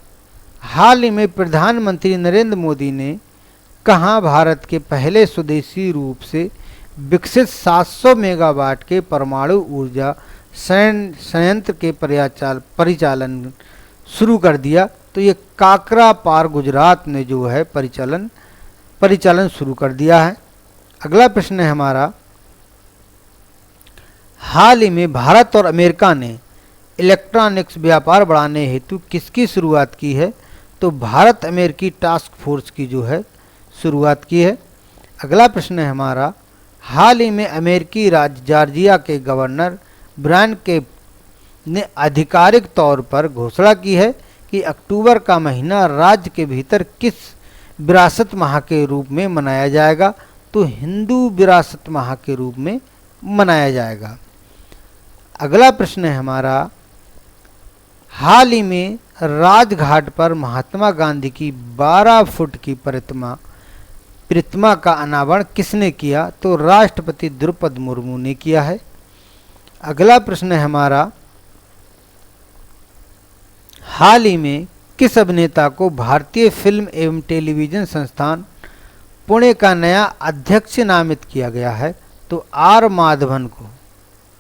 हाल ही में प्रधानमंत्री नरेंद्र मोदी ने कहाँ भारत के पहले स्वदेशी रूप से विकसित 700 मेगावाट के परमाणु ऊर्जा संयंत्र के परिचालन शुरू कर दिया? तो ये काकरा पार गुजरात ने जो है परिचालन शुरू कर दिया है। अगला प्रश्न है हमारा, हाल ही में भारत और अमेरिका ने इलेक्ट्रॉनिक्स व्यापार बढ़ाने हेतु किसकी शुरुआत की है? तो भारत अमेरिकी टास्क फोर्स की जो है शुरुआत की है। अगला प्रश्न है हमारा, हाल ही में अमेरिकी राज्य जॉर्जिया के गवर्नर ब्रायन केप ने आधिकारिक तौर पर घोषणा की है कि अक्टूबर का महीना राज्य के भीतर किस विरासत माह के रूप में मनाया जाएगा? तो हिंदू विरासत माह के रूप में मनाया जाएगा। अगला प्रश्न है हमारा, हाल ही में राजघाट पर महात्मा गांधी की 12 फुट की प्रतिमा का अनावरण किसने किया? तो राष्ट्रपति द्रौपदी मुर्मू ने किया है। अगला प्रश्न है हमारा, हाल ही में किस अभिनेता को भारतीय फिल्म एवं टेलीविजन संस्थान पुणे का नया अध्यक्ष नामित किया गया है? तो आर माधवन को।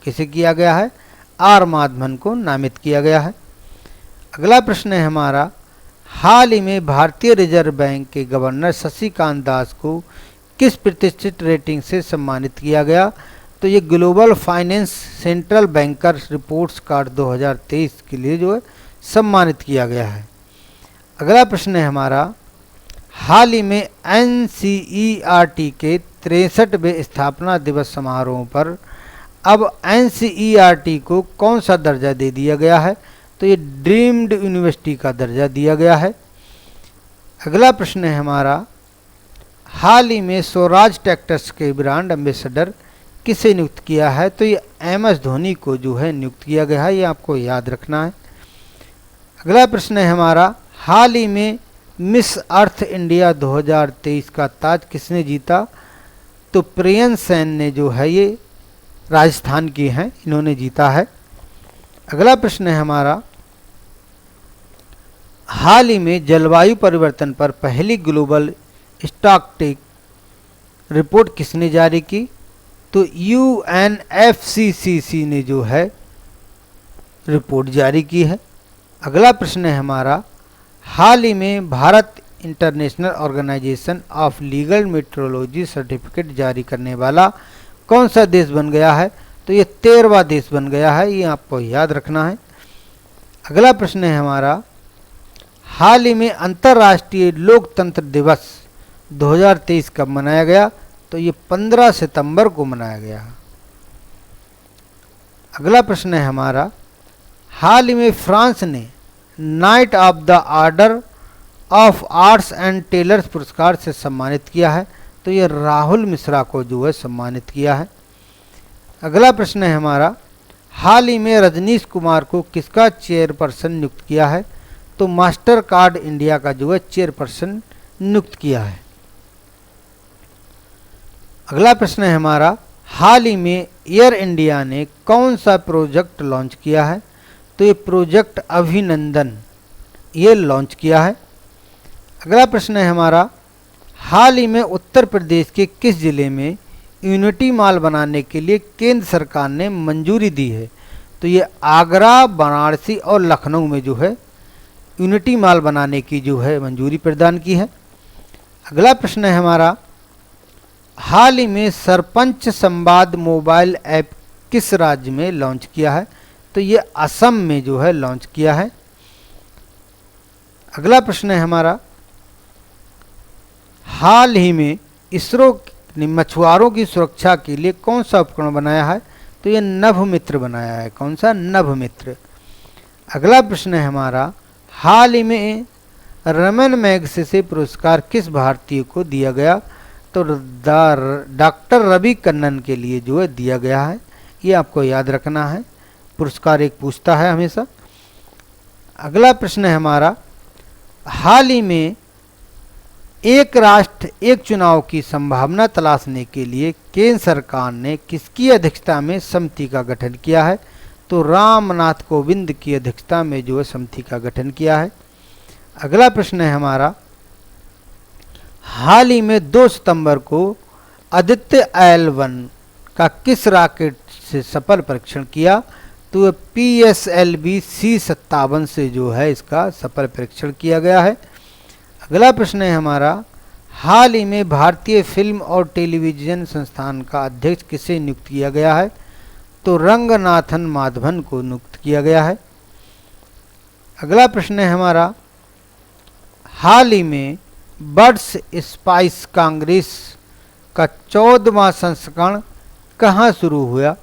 किसे किया गया है? आर माधवन को नामित किया गया है। अगला प्रश्न है हमारा, हाल ही में भारतीय रिजर्व बैंक के गवर्नर शक्तिकांत दास को किस प्रतिष्ठित रेटिंग से सम्मानित किया गया? तो ये global finance central banker reports card 2023 के लिए जो है सम्मानित किया गया है। अगला प्रश्न है हमारा, हाल ही में NCERT के 63वें स्थापना दिवस समारोह पर अब NCERT को कौन सा दर्जा दे दिया गया है? तो ये ड्रीम्ड यूनिवर्सिटी का दर्जा दिया गया है। अगला प्रश्न है हमारा, हाल ही में स्वराज ट्रैक्टर्स के ब्रांड एम्बेसडर किसे नियुक्त किया है? तो ये MS धोनी को जो है नियुक्त किया गया है, ये आपको याद रखना है। अगला प्रश्न है हमारा, हाल ही में मिस अर्थ इंडिया 2023 का ताज किसने जीता? तो प्रियन सेन ने जो है ये राजस्थान की हैं, इन्होंने जीता है। अगला प्रश्न है हमारा, हाल ही में जलवायु परिवर्तन पर पहली ग्लोबल स्टॉकटेक रिपोर्ट किसने जारी की? तो UNFCCC ने जो है रिपोर्ट जारी की है। अगला प्रश्न है हमारा, हाल ही में Bharat international organisation of legal metrology certificate जारी करने वाला कौन सा देश बन गया है? तो ये 13वां देश बन गया है, ये आपको याद रखना है। अगला प्रश्न है हमारा, हाल ही में अंतर्राष्ट्रीय लोकतंत्र दिवस 2023 कब मनाया गया? तो ये 15 सितंबर को मनाया गया। अगला प्रश्न है हमारा, हाल ही में फ्रांस ने knight of the order of arts and letters पुरस्कार से सम्मानित किया है। तो ये राहुल मिश्रा को जो है सम्मानित किया है। अगला प्रश्न है हमारा, हाल ही में रजनीश कुमार को किसका चेयरपर्सन नियुक्त किया है? तो मास्टर कार्ड इंडिया का जो है चेयरपर्सन नियुक्त किया है। अगला प्रश्न है हमारा, हाल ही में एयर इंडिया ने कौन सा प्रोजेक्ट लॉन्च किया है? तो ये प्रोजेक्ट अभिनंदन ये लॉन्च किया है। अगला प्रश्न है हमारा, हाल ही में उत्तर प्रदेश के किस जिले में यूनिटी मॉल बनाने के लिए केंद्र सरकार ने मंजूरी दी है? तो ये आगरा, वाराणसी और लखनऊ में जो है यूनिटी मॉल बनाने की जो है मंजूरी प्रदान की है। अगला प्रश्न है हमारा, हाल ही में सरपंच संवाद मोबाइल ऐप किस राज्य में लॉन्च किया है? तो ये असम में जो है लॉन्च किया है। अगला प्रश्न है हमारा, हाल ही में इसरो ने मछुआरों की सुरक्षा के लिए कौन सा उपकरण बनाया है? तो ये नभमित्र बनाया है। कौन सा? नभमित्र। अगला प्रश्न है हमारा, हाल ही में रमन मैगसेसे पुरस्कार किस भारतीय को दिया गया? तो डॉक्टर रवि कन्नन के लिए जो है दिया गया है, ये आपको याद रखना है। पुरस्कार एक पूछता है हमेशा। अगला प्रश्न है हमारा, हाल ही में एक राष्ट्र एक चुनाव की संभावना तलाशने के लिए केंद्र सरकार ने किसकी अध्यक्षता में समिति का गठन किया है? तो रामनाथ कोविंद की अध्यक्षता में जो है समिति का गठन किया है। अगला प्रश्न है हमारा, हाल ही में 2 सितंबर को आदित्य L1 का किस रॉकेट से सफल परीक्षण किया? तो PSLV C57 से जो है इसका सफल परीक्षण किया गया है। अगला प्रश्न है हमारा, हाल ही में भारतीय फिल्म और टेलीविजन संस्थान का अध्यक्ष किसे नियुक्त किया गया है? तो रंगनाथन माधवन को नियुक्त किया गया है। अगला प्रश्न है हमारा, हाल ही में बर्ड्स स्पाइस कांग्रेस का 14वां संस्करण कहाँ शुरू हुआ?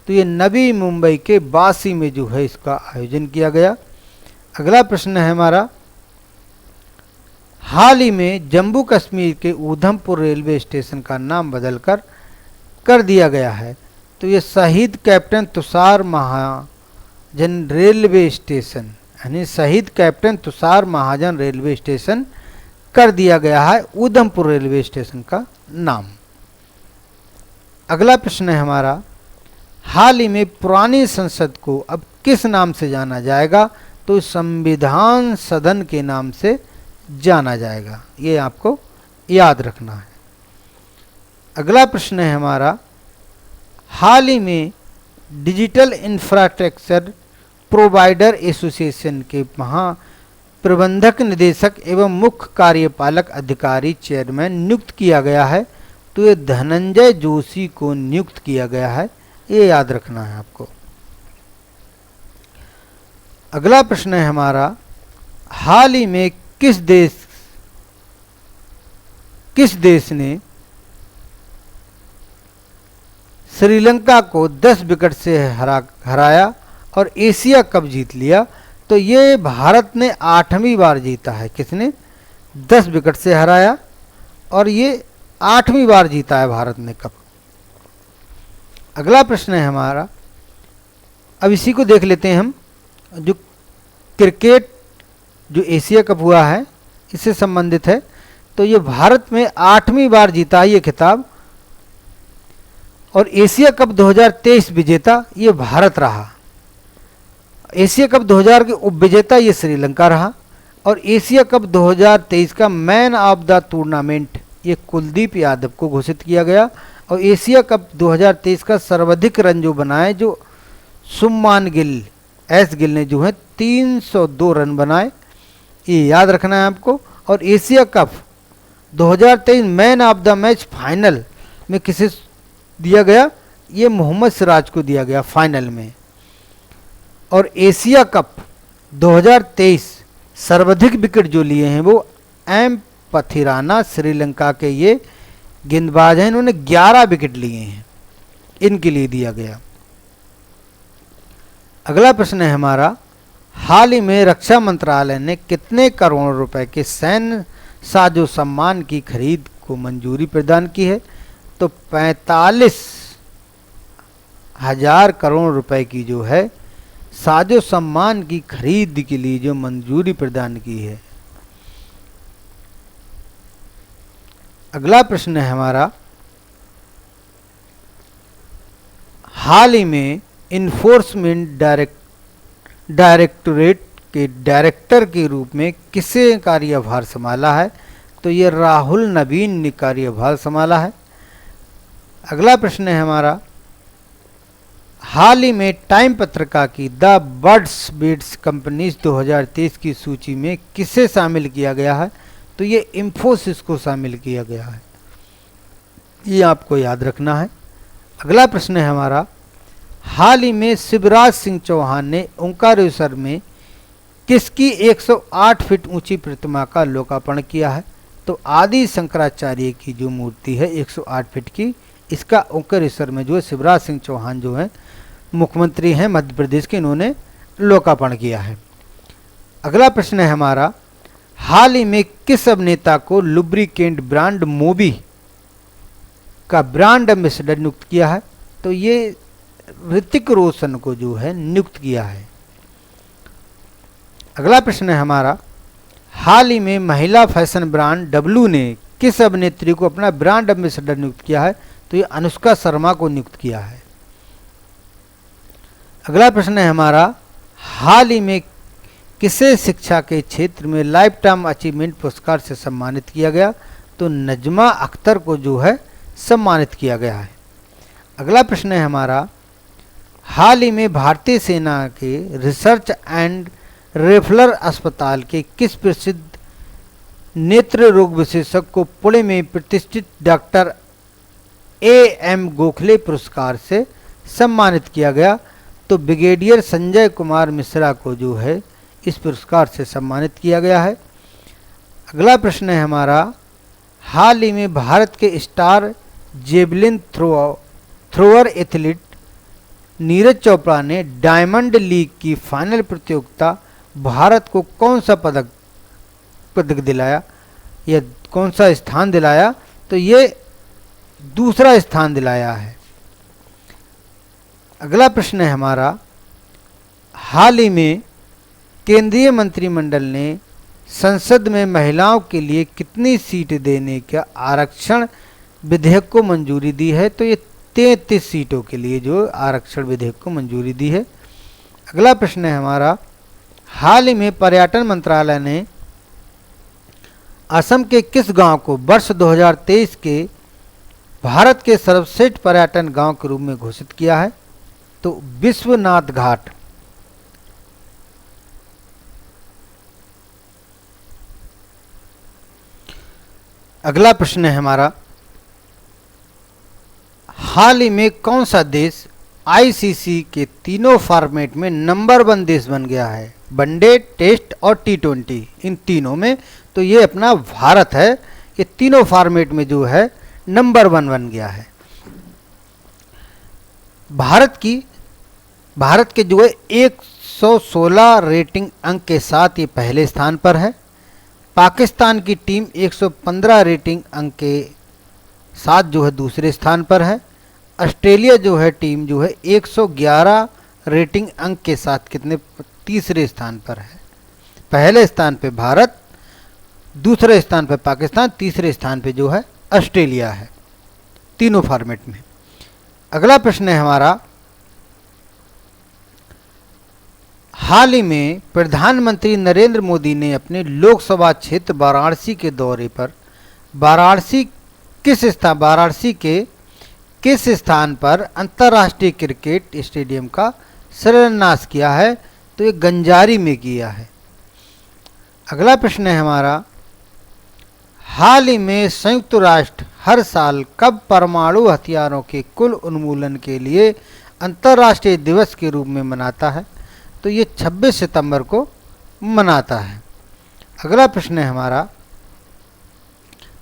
तो ये नवी मुंबई के बासी में जो है इसका आयोजन किया गया। अगला प्रश्न है हमारा, हाल ही में जम्मू कश्मीर के ऊधमपुर रेलवे स्टेशन का नाम बदलकर कर दिया गया है। तो ये शहीद कैप्टन तुषार महाजन रेलवे स्टेशन, यानी शहीद कैप्टन तुषार महाजन रेलवे स्टेशन कर दिया गया है ऊधमपुर रेलवे स्टेशन का नाम। अगला प्रश्न है हमारा, हाल ही में पुरानी संसद को अब किस नाम से जाना जाएगा? तो संविधान सदन के नाम से जाना जाएगा, ये आपको याद रखना है। अगला प्रश्न है हमारा, हाल ही में डिजिटल इंफ्रास्ट्रक्चर प्रोवाइडर एसोसिएशन के महाप्रबंधक निदेशक एवं मुख्य कार्यपालक अधिकारी चेयरमैन नियुक्त किया गया है। तो ये धनंजय जोशी को नियुक्त किया गया है, ये याद रखना है आपको। अगला प्रश्न है हमारा, हाल ही में किस देश ने श्रीलंका को 10 विकेट से हराया और एशिया कप जीत लिया? तो ये भारत ने 8वीं बार जीता है। किसने? 10 विकेट से हराया और ये 8वीं बार जीता है भारत ने कप। अगला प्रश्न है हमारा, अब इसी को देख लेते हैं हम, जो क्रिकेट जो एशिया कप हुआ है इससे संबंधित है। तो ये भारत में 8वीं बार जीता है ये खिताब, और एशिया कप 2023 विजेता ये भारत रहा। एशिया कप 2000 के उप विजेता ये श्रीलंका रहा, और एशिया कप 2023 का मैन ऑफ द टूर्नामेंट ये कुलदीप यादव को घोषित किया गया। और एशिया कप 2023 का सर्वाधिक रन जो बनाए जो शुभमान गिल एस गिल ने जो है 302 रन बनाए, ये याद रखना है आपको। और Asia cup 2023 man of the match final में किसे दिया गया? ये मोहम्मद सिराज को दिया गया फाइनल में। और एशिया कप 2023 सर्वाधिक विकेट जो लिए हैं वो एम पथिराना, श्रीलंका के ये गेंदबाज हैं, इन्होंने 11 विकेट लिए हैं, इनके लिए दिया गया। अगला प्रश्न है हमारा, हाल ही में रक्षा मंत्रालय ने कितने करोड़ रुपए के सैन्य साजो सामान की खरीद को मंजूरी प्रदान की है? तो 45,000 करोड़ रुपए की जो है साजो सामान की खरीद के लिए जो मंजूरी प्रदान की है। अगला प्रश्न है हमारा, हाल ही में इन्फोर्समेंट डायरेक्टोरेट के डायरेक्टर के रूप में किसे कार्यभार संभाला है? तो ये राहुल नवीन ने कार्यभार संभाला है। अगला प्रश्न है हमारा, हाल ही में टाइम पत्रिका की द बर्ड्स बीट्स कंपनीज 2023 की सूची में किसे शामिल किया गया है? तो ये इंफोसिस को शामिल किया गया है, ये आपको याद रखना है। अगला प्रश्न है हमारा, हाल ही में शिवराज सिंह चौहान ने ओंकारेश्वर में किसकी 108 फीट ऊंची प्रतिमा का लोकार्पण किया है? तो आदि शंकराचार्य की जो मूर्ति है 108 फीट की, इसका ओंकारेश्वर में जो है शिवराज सिंह चौहान जो है मुख्यमंत्री हैं मध्य प्रदेश के, इन्होंने लोकार्पण किया है। अगला प्रश्न है हमारा, हाल ही में किस अभिनेता को लुब्रिकेंट ब्रांड मोबी का ब्रांड एम्बेसडर नियुक्त किया है? तो ये ऋतिक रोशन को जो है नियुक्त किया है। अगला प्रश्न है हमारा, हाल ही में महिला फैशन ब्रांड डब्लू ने किस अभिनेत्री को अपना ब्रांड एम्बेसडर नियुक्त किया है? तो ये अनुष्का शर्मा को नियुक्त किया है। अगला प्रश्न है हमारा, हाल ही में किसे शिक्षा के क्षेत्र में लाइफ टाइम अचीवमेंट पुरस्कार से सम्मानित किया गया? तो नजमा अख्तर को जो है सम्मानित किया गया है। अगला प्रश्न है हमारा, हाल ही में भारतीय सेना के रिसर्च एंड रेफरल अस्पताल के किस प्रसिद्ध नेत्र रोग विशेषज्ञ को पुणे में प्रतिष्ठित डॉक्टर A.M. गोखले पुरस्कार से सम्मानित किया गया? तो ब्रिगेडियर संजय कुमार मिश्रा को जो है इस पुरस्कार से सम्मानित किया गया है। अगला प्रश्न है हमारा, हाल ही में भारत के star javelin thrower athlete Neeraj Chopra ने डायमंड लीग की फाइनल प्रतियोगिता भारत को कौन सा पदक दिलाया या कौन सा स्थान दिलाया? तो ये दूसरा स्थान दिलाया है। अगला प्रश्न है हमारा, हाल ही में केंद्रीय मंत्रिमंडल ने संसद में महिलाओं के लिए कितनी सीट देने का आरक्षण विधेयक को मंजूरी दी है? तो ये 33 सीटों के लिए जो आरक्षण विधेयक को मंजूरी दी है। अगला प्रश्न है हमारा, हाल ही में पर्यटन मंत्रालय ने असम के किस गांव को वर्ष 2023 के भारत के सर्वश्रेष्ठ पर्यटन गांव के रूप में घोषित किया है? तो विश्वनाथ घाट। अगला प्रश्न है हमारा, हाल ही में कौन सा देश आईसीसी के तीनों फॉर्मेट में नंबर 1 देश बन गया है? वनडे, टेस्ट और T20, इन तीनों में। तो ये अपना भारत है, ये तीनों फॉर्मेट में जो है नंबर 1 बन गया है। भारत के जो है 116 रेटिंग अंक के साथ ये पहले स्थान पर है। पाकिस्तान की टीम 115 रेटिंग अंक के साथ जो है दूसरे स्थान पर है। ऑस्ट्रेलिया जो है टीम जो है 111 रेटिंग अंक के साथ कितने तीसरे स्थान पर है। पहले स्थान पे भारत, दूसरे स्थान पे पाकिस्तान, तीसरे स्थान पे जो है ऑस्ट्रेलिया है, तीनों फॉर्मेट में। अगला प्रश्न है हमारा, हाल ही में प्रधानमंत्री नरेंद्र मोदी ने अपने लोकसभा क्षेत्र वाराणसी के दौरे पर वाराणसी के किस स्थान पर अंतर्राष्ट्रीय क्रिकेट स्टेडियम का शिलान्यास किया है? तो ये गंजारी में किया है। अगला प्रश्न है हमारा, हाल ही में संयुक्त राष्ट्र हर साल कब परमाणु हथियारों के कुल उन्मूलन के लिए अंतर्राष्ट्रीय दिवस के रूप में मनाता है? तो ये 26 सितंबर को मनाता है। अगला प्रश्न है हमारा,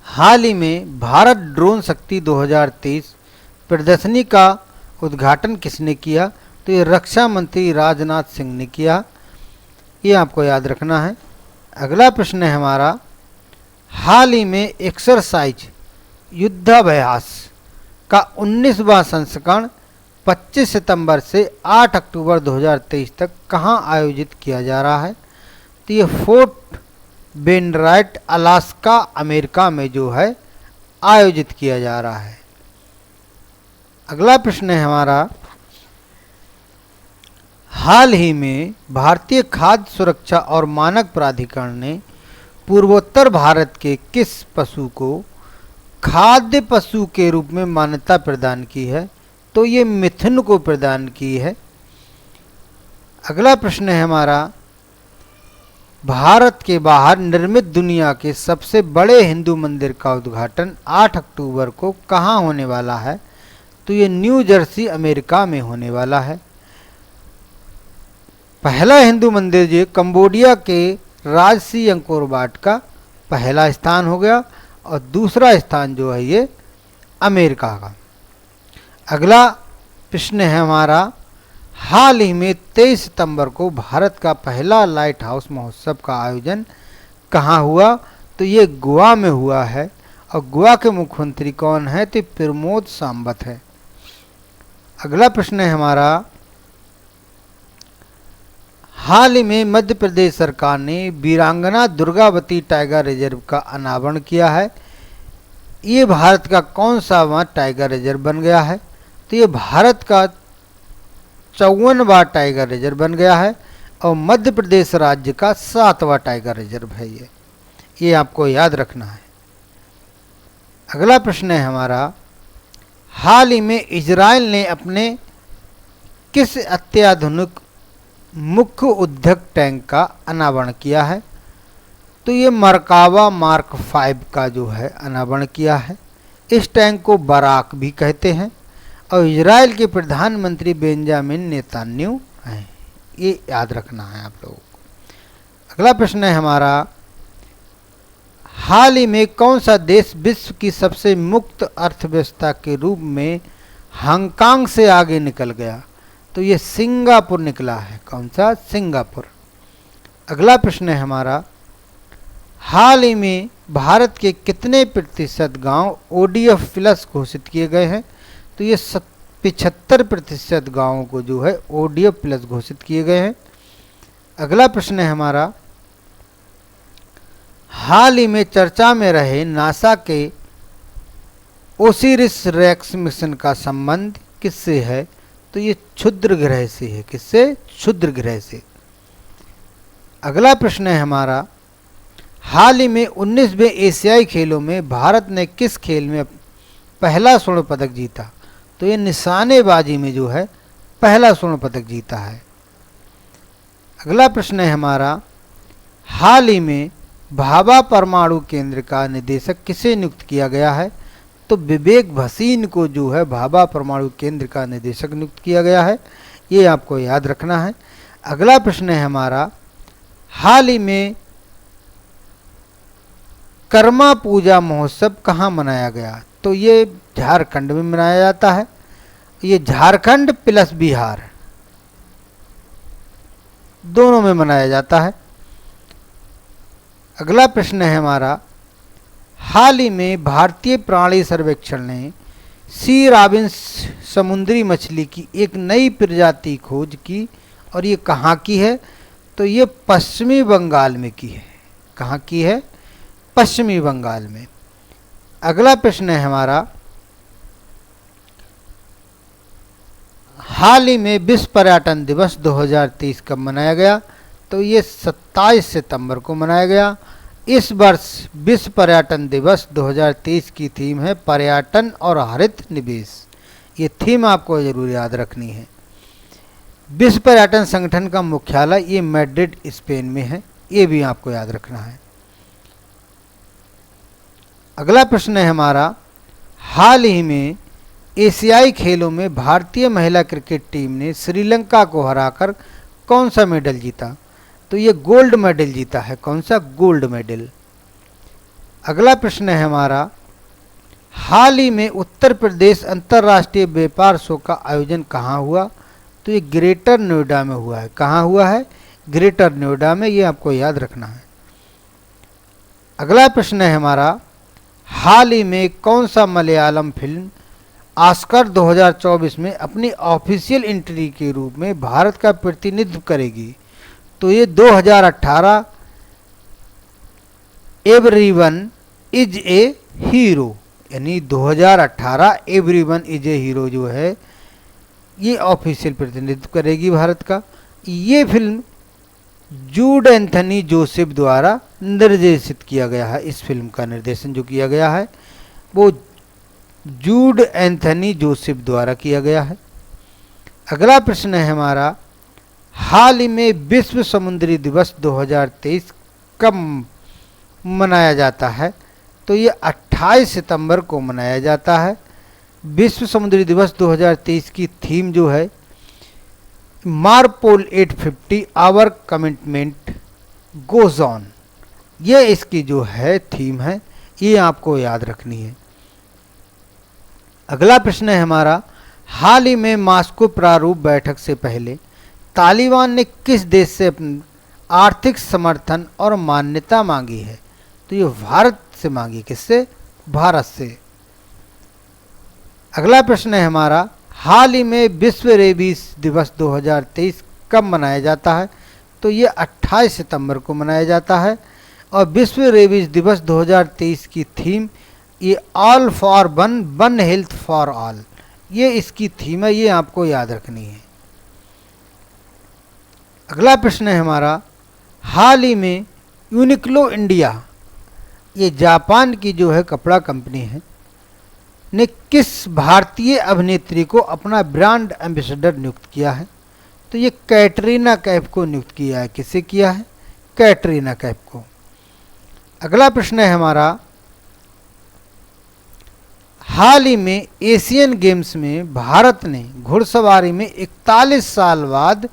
हाल ही में भारत ड्रोन शक्ति 2023 प्रदर्शनी का उद्घाटन किसने किया? तो ये रक्षा मंत्री राजनाथ सिंह ने किया, ये आपको याद रखना है। अगला प्रश्न है हमारा, हाल ही में एक्सरसाइज युद्धाभ्यास का 19वां संस्करण 25 सितंबर से 8 अक्टूबर 2023 तक कहाँ आयोजित किया जा रहा है? तो ये फोर्ट बेंडराइट अलास्का अमेरिका में जो है आयोजित किया जा रहा है। अगला प्रश्न है हमारा, हाल ही में भारतीय खाद्य सुरक्षा और मानक प्राधिकरण ने पूर्वोत्तर भारत के किस पशु को खाद्य पशु के रूप में मान्यता प्रदान की है? तो ये मिथुन को प्रदान की है। अगला प्रश्न है हमारा, भारत के बाहर निर्मित दुनिया के सबसे बड़े हिंदू मंदिर का उद्घाटन 8 अक्टूबर को कहाँ होने वाला है? तो ये न्यू जर्सी अमेरिका में होने वाला है। पहला हिंदू मंदिर जो कंबोडिया के राजसी अंकोर वाट का पहला स्थान हो गया और दूसरा स्थान जो है ये अमेरिका का। अगला प्रश्न है हमारा, हाल ही में 23 सितंबर को भारत का पहला लाइट हाउस महोत्सव का आयोजन कहाँ हुआ? तो ये गोवा में हुआ है और गोवा के मुख्यमंत्री कौन है? तो प्रमोद सावंत है। अगला प्रश्न है हमारा, हाल ही में मध्य प्रदेश सरकार ने वीरांगना दुर्गावती टाइगर रिजर्व का अनावरण किया है। ये भारत का कौन सा वहाँ टाइगर रिजर्व बन गया है? तो ये भारत का 54वां टाइगर रिजर्व बन गया है और मध्य प्रदेश राज्य का 7वां टाइगर रिजर्व है ये आपको याद रखना है। अगला प्रश्न है हमारा, हाल ही में इजराइल ने अपने किस अत्याधुनिक मुख्य युद्धक टैंक का अनावरण किया है? तो ये मरकावा मार्क 5 का जो है अनावरण किया है। इस टैंक को बराक भी कहते हैं और इजराइल के प्रधानमंत्री बेंजामिन नेतान्याहू हैं, ये याद रखना है आप लोगों को। अगला प्रश्न है हमारा, हाल ही में कौन सा देश विश्व की सबसे मुक्त अर्थव्यवस्था के रूप में हांगकांग से आगे निकल गया? तो ये सिंगापुर निकला है। कौन सा? सिंगापुर। अगला प्रश्न है हमारा, हाल ही में भारत के कितने प्रतिशत गांव ODF प्लस घोषित किए गए हैं? तो ये 75% गाँवों को जो है ODF प्लस घोषित किए गए हैं। अगला प्रश्न है हमारा, हाल ही में चर्चा में रहे नासा के ओसिरिस रेक्स मिशन का संबंध किससे है? तो ये क्षुद्र ग्रह से है। किससे? क्षुद्र ग्रह से। अगला प्रश्न है हमारा, हाल ही में 19वें एशियाई खेलों में भारत ने किस खेल में पहला स्वर्ण पदक जीता? तो ये निशानेबाजी में जो है पहला स्वर्ण पदक जीता है। अगला प्रश्न है हमारा, हाल ही में भाभा परमाणु केंद्र का निदेशक किसे नियुक्त किया गया है? तो विवेक भसीन को जो है भाभा परमाणु केंद्र का निदेशक नियुक्त किया गया है, ये आपको याद रखना है। अगला प्रश्न है हमारा, हाल ही में कर्मा पूजा महोत्सव कहाँ मनाया गया? तो ये झारखंड में मनाया जाता है। ये झारखंड प्लस बिहार दोनों में मनाया जाता है। अगला प्रश्न है हमारा, हाल ही में भारतीय प्राणी सर्वेक्षण ने सी रॉबिन्स समुद्री मछली की एक नई प्रजाति खोज की और ये कहाँ की है? तो ये पश्चिमी बंगाल में की है। कहाँ की है? पश्चिमी बंगाल में। अगला प्रश्न है हमारा, हाल ही में विश्व पर्यटन दिवस 2023 कब मनाया गया? तो ये 27 सितंबर को मनाया गया। इस वर्ष विश्व पर्यटन दिवस 2023 की थीम है पर्यटन और हरित निवेश। ये थीम आपको जरूर याद रखनी है। विश्व पर्यटन संगठन का मुख्यालय ये मैड्रिड स्पेन में है, ये भी आपको याद रखना है। अगला प्रश्न है हमारा, हाल ही में एशियाई खेलों में भारतीय महिला क्रिकेट टीम ने श्रीलंका को हराकर कौन सा मेडल जीता? तो ये गोल्ड मेडल जीता है। कौन सा? Gold medal. अगला प्रश्न है हमारा, हाल ही में उत्तर प्रदेश अंतर्राष्ट्रीय व्यापार शो का आयोजन कहाँ हुआ? तो ये ग्रेटर नोएडा में हुआ है। कहाँ हुआ है? ग्रेटर नोएडा में, ये आपको याद रखना है। अगला प्रश्न है हमारा, हाल ही में कौन सा मलयालम फिल्म ऑस्कर 2024 में अपनी ऑफिशियल एंट्री के रूप में भारत का प्रतिनिधित्व करेगी? तो ये 2018 एवरीवन इज ए हीरो, यानी 2018 एवरीवन इज ए हीरो जो है ये ऑफिशियल प्रतिनिधित्व करेगी भारत का। ये फिल्म जूड एंथनी जोसेफ द्वारा निर्देशित किया गया है। इस फिल्म का निर्देशन जो किया गया है वो जूड एंथनी जोसेफ द्वारा किया गया है। अगला प्रश्न है हमारा, हाल ही में विश्व समुद्री दिवस 2023 कब मनाया जाता है? तो ये 28 सितंबर को मनाया जाता है। विश्व समुद्री दिवस 2023 की थीम जो है MARPOL 850 our commitment goes on, ये इसकी जो है थीम है, ये आपको याद रखनी है। अगला प्रश्न है हमारा, हाल ही में मास्को प्रारूप बैठक से पहले तालिबान ने किस देश से आर्थिक समर्थन और मान्यता मांगी है? तो ये भारत से मांगी। किससे? भारत से। अगला प्रश्न है हमारा, हाल ही में विश्व रेबीज दिवस 2023 कब मनाया जाता है? तो ये 28 सितंबर को मनाया जाता है। और विश्व रेबीज दिवस 2023 की थीम ये all for one, one health for all, ये इसकी थीम है, ये आपको याद रखनी है। अगला प्रश्न है हमारा, हाल ही में यूनिक्लो इंडिया, ये जापान की जो है कपड़ा कंपनी है, ने किस भारतीय अभिनेत्री को अपना ब्रांड एम्बेसडर नियुक्त किया है? तो ये कैटरीना कैफ को नियुक्त किया है। किसे किया है? कैटरीना कैफ को। अगला प्रश्न है हमारा, हाल ही में एशियन गेम्स में भारत ने घुड़सवारी में 41 साल बाद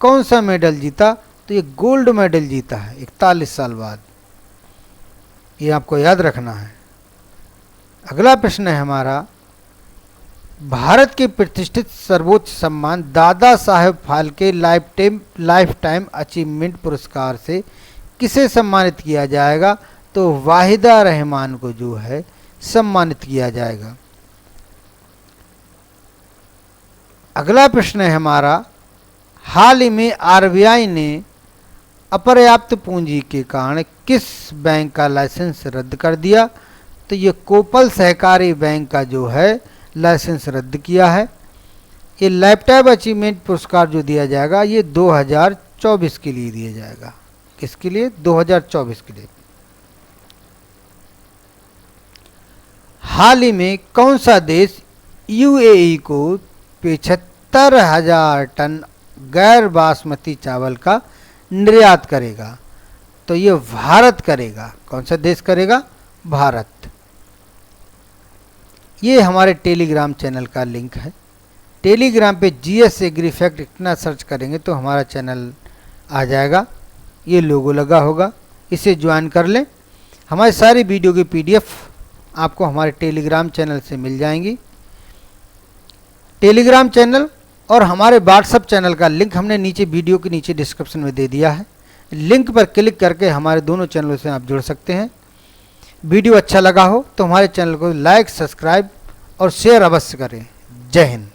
कौन सा मेडल जीता? तो ये गोल्ड मेडल जीता है 41 साल बाद, ये आपको याद रखना है। अगला प्रश्न है हमारा, भारत के प्रतिष्ठित सर्वोच्च सम्मान Dada Saheb Phalke life time achievement पुरस्कार से किसे सम्मानित किया जाएगा? तो वाहिदा रहमान को जो है सम्मानित किया जाएगा। अगला प्रश्न है हमारा, हाल ही में आरबीआई ने अपर्याप्त पूंजी के कारण किस बैंक का लाइसेंस रद्द कर दिया? तो ये कोपल सहकारी बैंक का जो है लाइसेंस रद्द किया है। ये लाइफटाइम अचीवमेंट पुरस्कार जो दिया जाएगा ये 2024 के लिए दिया जाएगा। किसके लिए? 2024 के लिए। हाल ही में कौन सा देश यूएई को 75,000 टन गैर बासमती चावल का निर्यात करेगा? तो ये भारत करेगा। कौन सा देश करेगा? भारत। ये हमारे टेलीग्राम चैनल का लिंक है। टेलीग्राम पे जीएस एग्री फैक्ट इतना सर्च करेंगे तो हमारा चैनल आ जाएगा, ये लोगो लगा होगा, इसे ज्वाइन कर लें। हमारी सारी वीडियो की पीडीएफ आपको हमारे टेलीग्राम चैनल से मिल जाएंगी। टेलीग्राम चैनल और हमारे व्हाट्सएप चैनल का लिंक हमने नीचे वीडियो के नीचे डिस्क्रिप्शन में दे दिया है। लिंक पर क्लिक करके हमारे दोनों चैनलों से आप जुड़ सकते हैं। वीडियो अच्छा लगा हो तो हमारे चैनल को लाइक, सब्सक्राइब और शेयर अवश्य करें। जय हिंद।